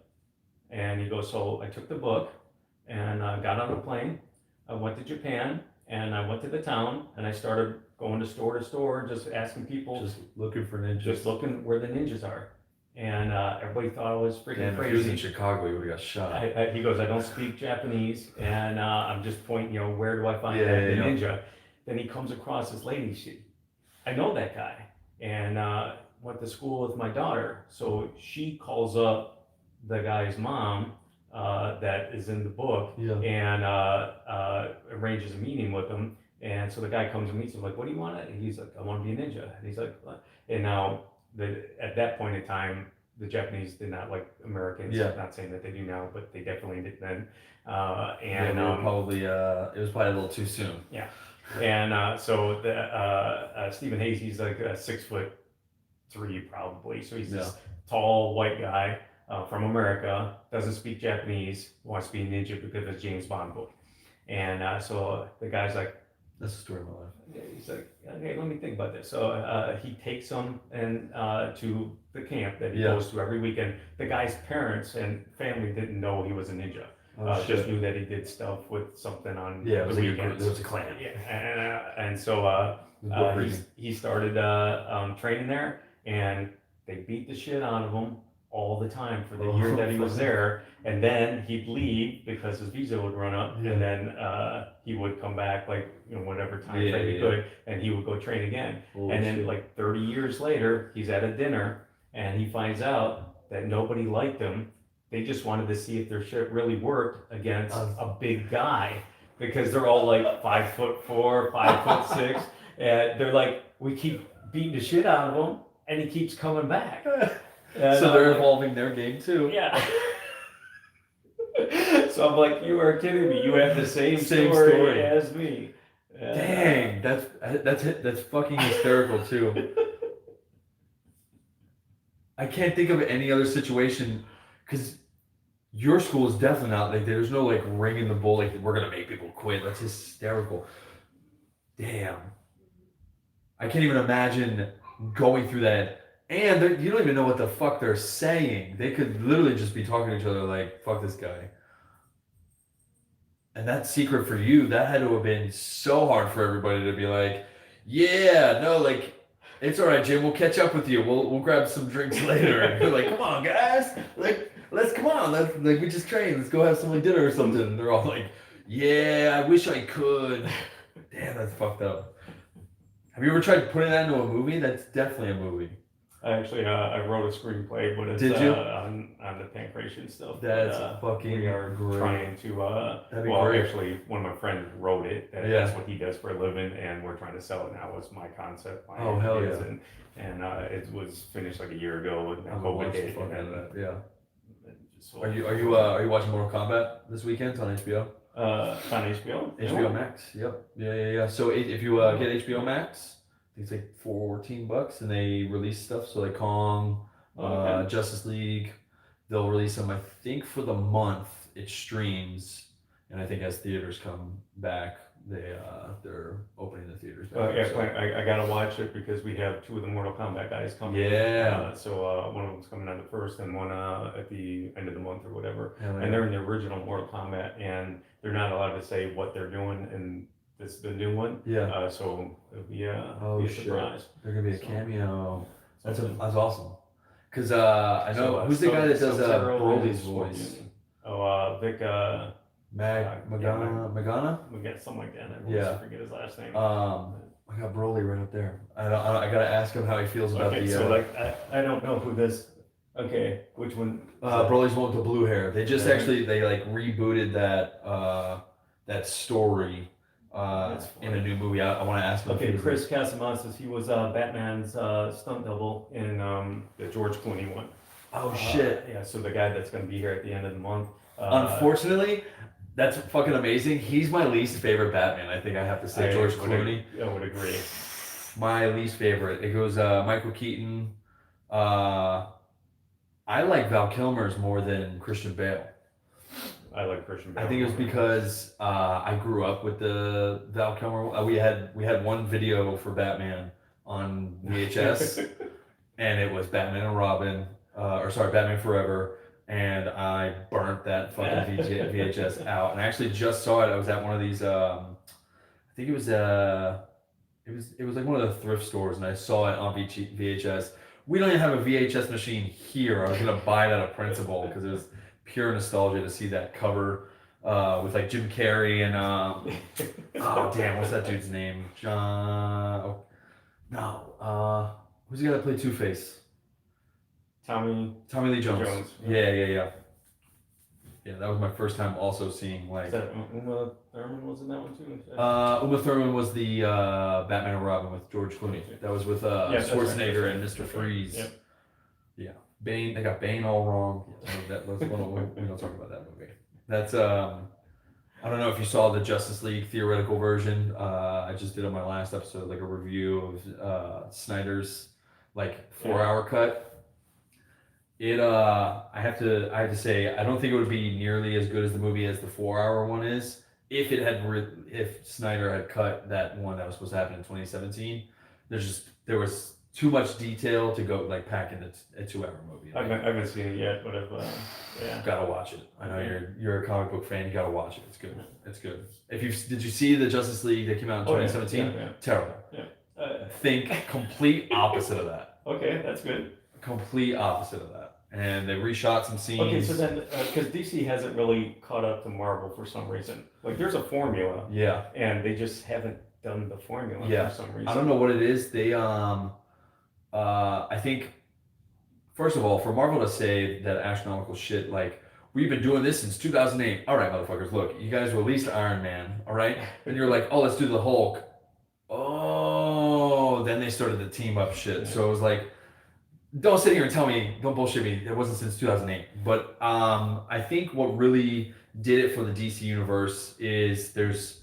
And he goes, so I took the book and got on a plane. I went to Japan, and I went to the town, and I started going to store, just asking people. Just looking for ninjas. Just looking where the ninjas are. And everybody thought I was freaking crazy. If he was in Chicago, he would have got shot. He goes, I don't speak Japanese, and I'm just pointing, where do I find the ninja? Then he comes across this lady. I know that guy, and went to school with my daughter. So she calls up the guy's mom that is in the book, and arranges a meeting with him. And so the guy comes and meets him, like, what do you want? And he's like, I want to be a ninja. And he's like, what? And now, at that point in time, the Japanese did not like Americans. Not saying that they do now, but they definitely did then. And probably it was probably a little too soon. Yeah. And so Stephen Hayes, he's like 6'3" probably. So he's this tall white guy from America, doesn't speak Japanese, wants to be a ninja because of the James Bond book. And so the guy's like, that's the story of my life. He's like, okay, let me think about this. So he takes him and to the camp that he goes to every weekend. The guy's parents and family didn't know he was a ninja. Just knew that he did stuff with something on the weekends. There was a clan. Yeah, and so he started training there, and they beat the shit out of him all the time for the year that he was there. And then he'd leave because his visa would run up, and then he would come back whatever time frame he could, and he would go train again. Then 30 years later, he's at a dinner, and he finds out that nobody liked him. They just wanted to see if their shit really worked against a big guy, because they're all like 5'4", 5'6", and they're like, we keep beating the shit out of him, and he keeps coming back. And so they're evolving their game too. Yeah. So I'm like, you are kidding me. You have the same story as me. Dang, that's That's fucking hysterical too. I can't think of any other situation because your school is definitely not like there's no like ringing the bull like we're gonna make people quit. That's hysterical. Damn, I can't even imagine going through that. And you don't even know what the fuck they're saying. They could literally just be talking to each other like "fuck this guy." And that secret for you, that had to have been so hard for everybody to be like, "Yeah, no, like it's all right, Jim. We'll catch up with you. We'll grab some drinks later." And you're like, "Come on, guys, like let's come on. Let's like we just trained. Let's go have some like dinner or something." And they're all like, "Yeah, I wish I could." Damn, that's fucked up. Have you ever tried putting that into a movie? That's definitely a movie. I wrote a screenplay, but it's Did you? On the pancreation stuff. That's but, fucking we are great. trying to That'd be well, great. actually, one of my friends wrote it. Yeah. That's what he does for a living, and we're trying to sell it now. It's my concept. My Oh, hell ideas, yeah. And it was finished like a year ago, and I'm COVID watching the hit, fuck and out of then that. Yeah. it just Are you watching Mortal Kombat this weekend? It's on HBO. on HBO? HBO Max. Yep. Yeah. So if you get HBO Max, I think it's like $14, and they release stuff. So like Kong, Okay. Justice League, they'll release them. I think for the month it streams, and I think as theaters come back, they're opening the theaters back. Yeah, So- I gotta watch it because we have two of the Mortal Kombat guys coming. Yeah. So one of them's coming on the first, and one at the end of the month or whatever. Hell yeah. And they're in the original Mortal Kombat, and they're not allowed to say what they're doing in the new one. Yeah. So it'll be Oh, be a shit. surprise. They're gonna be a So- cameo. That's Something. awesome. Cause I know So, who's the guy that does Sub-Zero Broly's and voice. Scorpion. Vic. Magana. We got something like that. I always Yeah. forget his last name. I got Broly right up there. I gotta ask him how he feels about Okay, the. so like I don't know who this. Okay, which one? Broly's one with the blue hair. They just Yeah. actually they like rebooted that story That's in a funny. new movie. I want to ask him. if Okay, he was Chris Casamance, he was Batman's stunt double in the George Clooney one. Oh shit! Yeah, so the guy that's going to be here at the end of the month. Unfortunately, that's fucking amazing. He's my least favorite Batman. I think I have to say George Clooney. I would agree. My least favorite. It goes Michael Keaton. I like Val Kilmer's more than Christian Bale. I like Christian Bale. I think it was because I grew up with the Val Kilmer. We had one video for Batman on VHS, and it was Batman and Robin, Batman Forever, and I burnt that fucking VHS out. And I actually just saw it. I was at one of these. I think it was like one of the thrift stores, and I saw it on VHS. We don't even have a VHS machine here. I was gonna buy it out of principle because it was pure nostalgia to see that cover with like Jim Carrey and oh damn, what's that dude's name? Who's the guy that played Two-Face? Tommy Lee Jones. Jones. Yeah. Yeah, that was my first time also seeing like. Is that Uma Thurman was in that one too? Uma Thurman was the Batman and Robin with George Clooney. That was with that's right. Schwarzenegger and Mr. Freeze. Yep. Yeah, Bane. They got Bane all wrong. We don't talk about that movie. That's I don't know if you saw the Justice League theoretical version. I just did on my last episode like a review of Snyder's like 4-hour cut. I have to say I don't think it would be nearly as good as the movie as the 4-hour one is. If if Snyder had cut that one that was supposed to happen in 2017, there was too much detail to go like pack in a 2-hour movie. I haven't seen it yet, but yeah. Gotta watch it. I know you're a comic book fan. You gotta watch it. It's good. It's good. Did you see the Justice League that came out in 2017? Yeah. Terrible. Think complete opposite of that. Okay, that's good. Complete opposite of that. And they reshot some scenes. Okay, so then, because DC hasn't really caught up to Marvel for some reason. Like, there's a formula, Yeah. and they just haven't done the formula Yeah. for some reason. I don't know what it is. They I think first of all, for Marvel to say that astronomical shit like we've been doing this since 2008. All right, motherfuckers, look, you guys released Iron Man, all right? And you're like, oh, let's do the Hulk. Oh, then they started the team up shit. So it was like, don't sit here and tell me, don't bullshit me. It wasn't since 2008. But I think what really did it for the DC universe is there's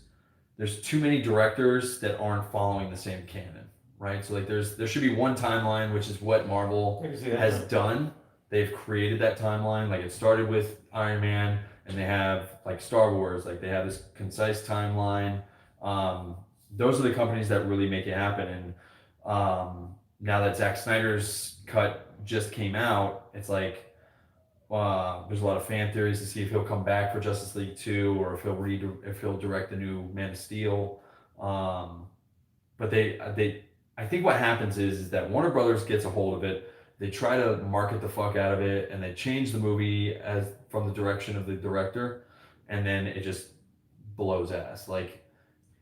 there's too many directors that aren't following the same canon, right? So like there should be one timeline, which is what Marvel I can see that. has done. They've created that timeline. Like it started with Iron Man, and they have like Star Wars. Like they have this concise timeline. Those are the companies that really make it happen. And now that Zack Snyder's cut just came out, it's like there's a lot of fan theories to see if he'll come back for Justice League 2 or if he'll direct the new Man of Steel. But I think what happens is that Warner Brothers gets a hold of it. They try to market the fuck out of it, and they change the movie as from the direction of the director, and then it just blows ass. Like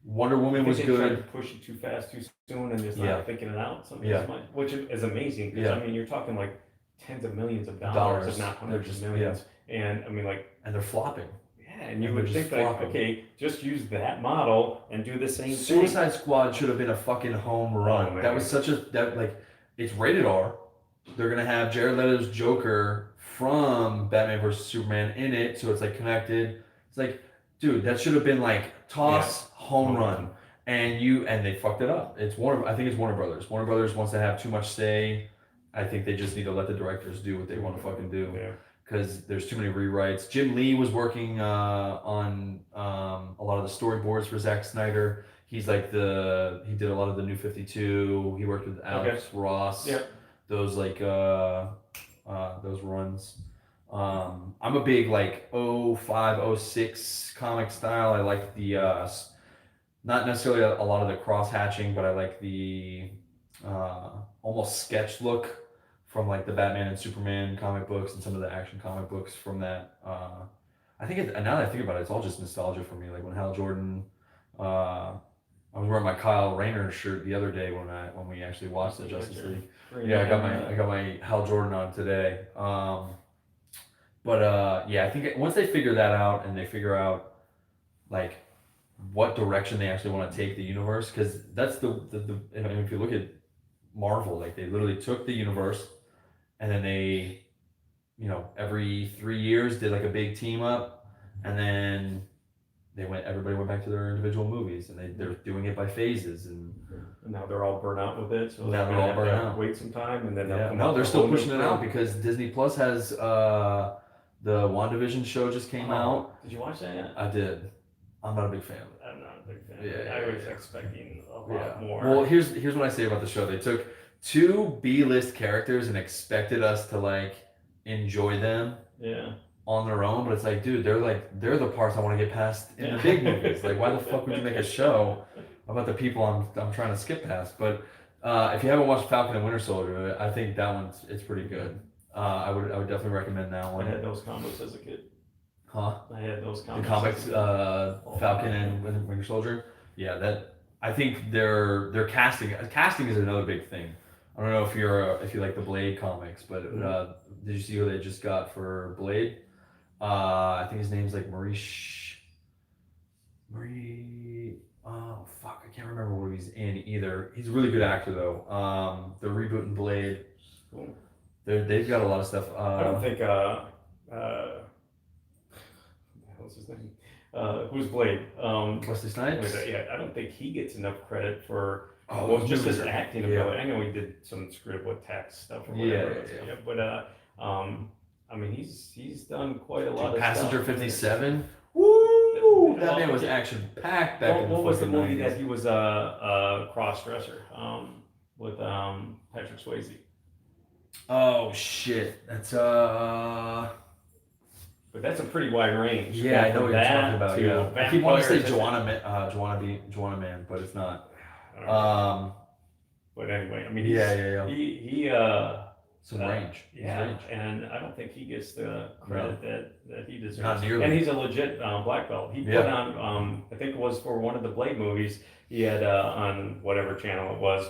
Wonder Woman was They tried to good. push it too fast, too soon, and just Yeah. not thinking it out. Yeah. Which is amazing. Because Yeah. I mean, you're talking like tens of millions of dollars, Dollars. if not hundreds They're just- of millions. And I mean, like, And they're flopping. yeah, and you And would they're think just like, flopping. okay, just use that model and do the same thing. Suicide Squad should have been a fucking home run. man. That was such a it's rated R. They're gonna have Jared Leto's Joker from Batman vs Superman in it, so it's like connected. It's like, dude, that should have been like toss home run, and they fucked it up. I think it's Warner Brothers. Warner Brothers wants to have too much say. I think they just need to let the directors do what they want to fucking do. Yeah. Because there's too many rewrites. Jim Lee was working on a lot of the storyboards for Zack Snyder. He did a lot of the New 52. He worked with Alex Ross. Yep. Those those runs. I'm a big like 05, 06 comic style. I like the not necessarily a lot of the cross hatching, but I like the almost sketch look from like the Batman and Superman comic books and some of the action comic books from that. I think now that I think about it, it's all just nostalgia for me. Like when Hal Jordan, I was wearing my Kyle Rayner shirt the other day when we actually watched the Justice League. Yeah, I got my Hal Jordan on today. Yeah, I think once they figure that out and they figure out like what direction they actually want to take the universe, because that's if you look at Marvel, like they literally took the universe and then they, every 3 years did like a big team up, and then everybody went back to their individual movies, and they're doing it by phases, and now they're all burnt out with it. So now they're all burnt out. Wait some time, and then they'll come no, out they're with a still whole new pushing it out thing. because Disney Plus has the WandaVision show just came out. Did you watch that yet? I did. I'm not a big fan of it. I'm not a big fan. Yeah, I was expecting a lot Yeah. more. Well, here's what I say about the show. They took 2 B-list characters and expected us to like enjoy them yeah. on their own, but it's like, dude, they're the parts I want to get past in the big movies. Like, why the fuck would you make a show about the people I'm trying to skip past? But if you haven't watched Falcon and Winter Soldier, I think that it's pretty good. I would definitely recommend that I one. had those combos as a kid. Huh? I had those combos. The comics, as a kid. Falcon and Winter Soldier. Yeah, I think their casting is another big thing. I don't know if you like the Blade comics, but did you see who they just got for Blade? I think his name's like oh fuck, I can't remember what he's in either. He's a really good actor though. They're rebooting Blade. Cool. They've got a lot of stuff. I don't think what's his name? Who's Blade? Wesley Snipes. Yeah, I don't think he gets enough credit for movies just his are- acting yeah. ability. I know he did some script with text stuff or Yeah, whatever. yeah. But I mean, he's done quite a lot of Passenger stuff. 57. Woo! That Well, man was yeah. action packed back in the What was the fucking movie 90s. that he was a cross dresser with Patrick Swayze? Oh shit! That's But that's a pretty wide range. Yeah, I know what you're talking about. to Yeah, I keep wanting to say vampires. Joanna Man, but it's not. I don't know. But anyway, I mean, Yeah. he Some range. He's yeah, range. and I don't think he gets the credit that he deserves. Not nearly. And he's a legit black belt. He put on, I think it was for one of the Blade movies. He had on whatever channel it was,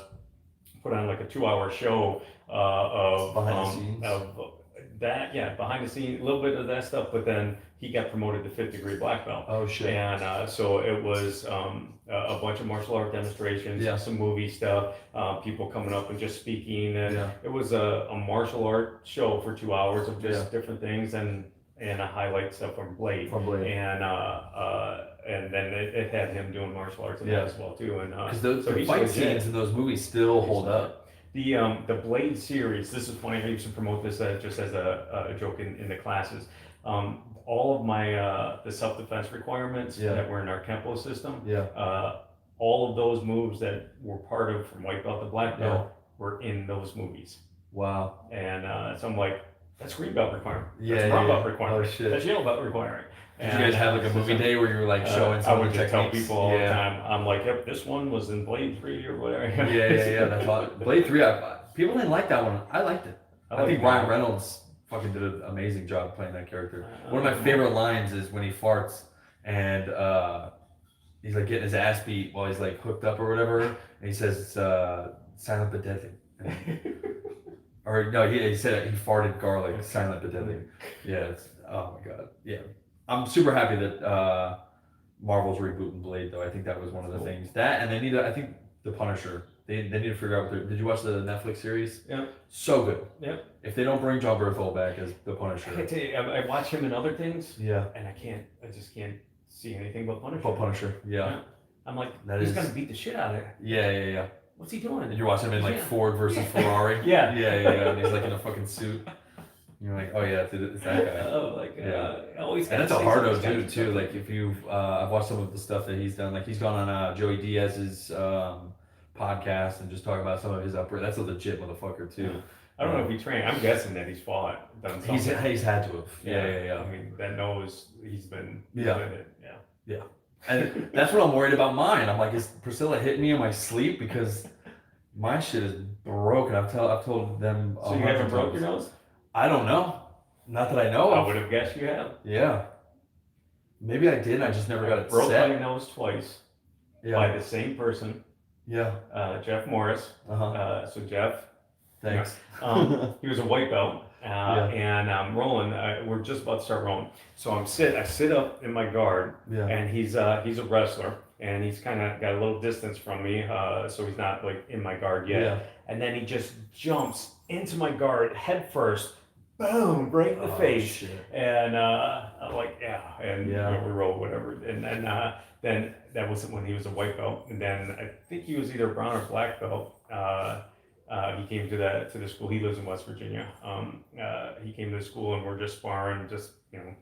put on like a 2-hour show of Behind the scenes. of that. Yeah, behind the scenes, a little bit of that stuff. But then he got promoted to 5th-degree black belt. Oh shit. And so it was a bunch of martial art demonstrations, Yeah. some movie stuff, people coming up and just speaking, and Yeah. it was a martial art show for 2 hours of just Yeah. different things and a highlight stuff from Blade. From Blade. And and then it had him doing martial arts in Yeah. that as well too. And Because so the he's fight legit. scenes in those movies still hold up. The Blade series. This is funny. I used to promote this just as a joke in the classes. All of my the self defense requirements Yeah. that were in our Kempo system. Yeah. All of those moves that were part of from white belt to black belt Yeah. were in those movies. Wow. And so I'm like, that's green belt requirement. Yeah, That's yeah, brown yeah. belt requirement. Oh, shit. That's yellow belt requirement. Did you guys have like a movie day where you were like showing I some would of the just tell techniques? people all the time. I'm like, yep, this one was in Blade 3 or whatever. Yeah. That's all. Blade 3, people didn't like that one. I liked it. I think Ryan Reynolds fucking did an amazing job playing that character. One of my favorite lines is when he farts and he's like getting his ass beat while he's like hooked up or whatever, and he says, "Silent but deadly." Or no, he said he farted garlic, silent but deadly. Yeah, oh my god. Yeah, I'm super happy that Marvel's rebooting Blade though. I think that was one of the things. That and they need to. I think the Punisher. They need to figure out what did you watch the Netflix series? Yeah. So good. Yep. If they don't bring John Bernthal back as the Punisher. I tell you, I watch him in other things, Yeah. and I just can't see anything but Punisher. But Punisher. Yeah. I'm like, That he's is- gonna beat the shit out of it. Yeah. What's he doing? And you're watching him in like Yeah. Ford versus Ferrari. Yeah. Yeah. And he's like in a fucking suit. You're like, oh yeah, it's that guy. Oh, like, Yeah. always. And that's a hardo dude too. Like if you've, I've watched some of the stuff that he's done. Like he's gone on Joey Diaz's podcast and just talk about some of his upbringing. That's a legit motherfucker too. I don't know if he trained. I'm guessing that he's fought, done something. He's had to have. Yeah. I mean, that knows he's been Yeah. doing it. Yeah. And that's what I'm worried about mine. I'm like, is Priscilla hitting me in my sleep? Because my shit is broken. I've told them. So you haven't broke your nose? I don't know. Not that I know I of. would have guessed you have. Yeah. Maybe I did. I just never got it Broke set. my nose twice Yeah. by the same person, Yeah. Jeff Morris. So Jeff, Thanks. he was a white belt, Yeah. and I'm rolling. We're just about to start rolling. So I sit up in my guard, Yeah. and he's a wrestler, and he's kind of got a little distance from me, so he's not like in my guard yet. Yeah. And then he just jumps into my guard head first, boom, right in the face. Shit. And I'm like, yeah, and Yeah. you know, we roll whatever. And then that was when he was a white belt, and then I think he was either brown or black belt. He came to the school. He lives in West Virginia. He came to the school, and we're just sparring, just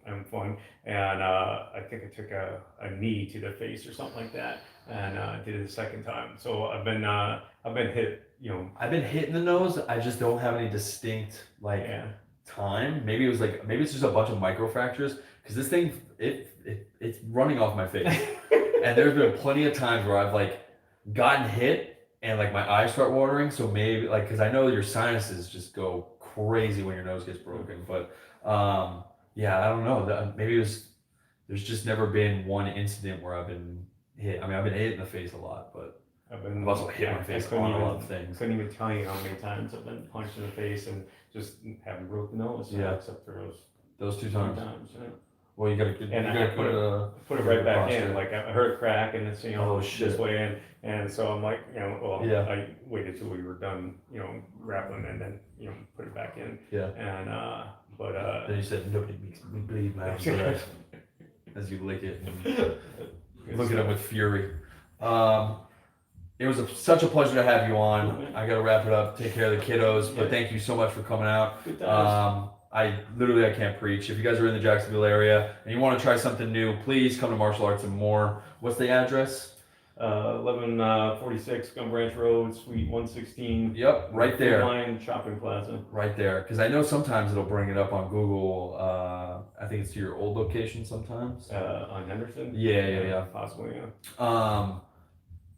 having fun. And I think I took a knee to the face or something like that, and did it the second time. So I've been hit. I've been hit in the nose. I just don't have any distinct time. Maybe it's just a bunch of micro fractures because this thing it's running off my face. And there's been plenty of times where I've like gotten hit and like my eyes start watering. So maybe like because I know your sinuses just go crazy when your nose gets broken. But yeah, I don't know. Maybe there's just never been one incident where I've been hit. I mean, I've been hit in the face a lot, but I've also hit my face on a lot of things. Couldn't even tell you how many times I've been punched in the face and just haven't broke the nose. Yeah. Except for Those two two times. times. Yeah. Well, you gotta Put it right back in. Like I heard it crack and it's Oh, shit. this way in, and so I'm like Yeah. I waited till we were done grappling and then put it back in. Yeah. And but Then you said nobody makes me bleed, man. As you lick it and look at him with fury. It was such a pleasure to have you on. I gotta wrap it up. Take care of the kiddos. But thank you so much for coming out. Good times. I can't preach. If you guys are in the Jacksonville area and you want to try something new, please come to Martial Arts and More. What's the address? 1146 Gum Branch Road, Suite 116. Yep, right there. Line Shopping Plaza. Right there. Because I know sometimes it'll bring it up on Google. I think it's to your old location sometimes. On Henderson. Yeah. Possibly. Yeah.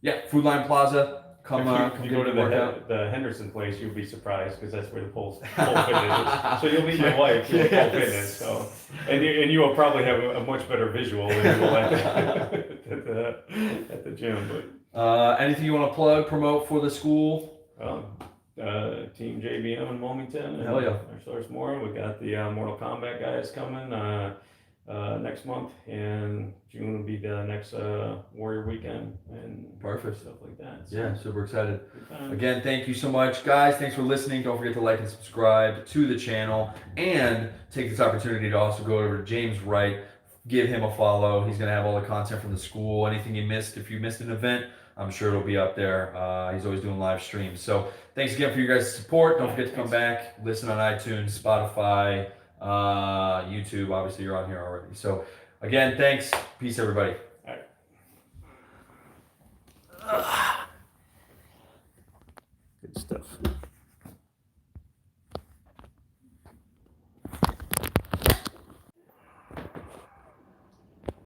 Yeah, Food Line Plaza. Come if you go to workout. the Henderson place, you'll be surprised because that's where the pole fitness is. So you'll meet your wife who pole fitness. So and you will probably have a much better visual than you will at the gym. But Anything you want to plug, promote for the school? Team JBM in Wilmington. Hell yeah. Our source more. We got the Mortal Kombat guys coming next month, and June will be the next Warrior Weekend and Perfect. stuff like that. So, Yeah, super excited. good time. Again, thank you so much. Guys, thanks for listening. Don't forget to like and subscribe to the channel and take this opportunity to also go over to James Wright, give him a follow. He's gonna have all the content from the school. Anything you missed, if you missed an event, I'm sure it'll be up there. He's always doing live streams. So thanks again for your guys' support. Don't forget to come back, listen on iTunes, Spotify, YouTube. Obviously, you're on here already. So again, thanks. Peace, everybody. Good stuff.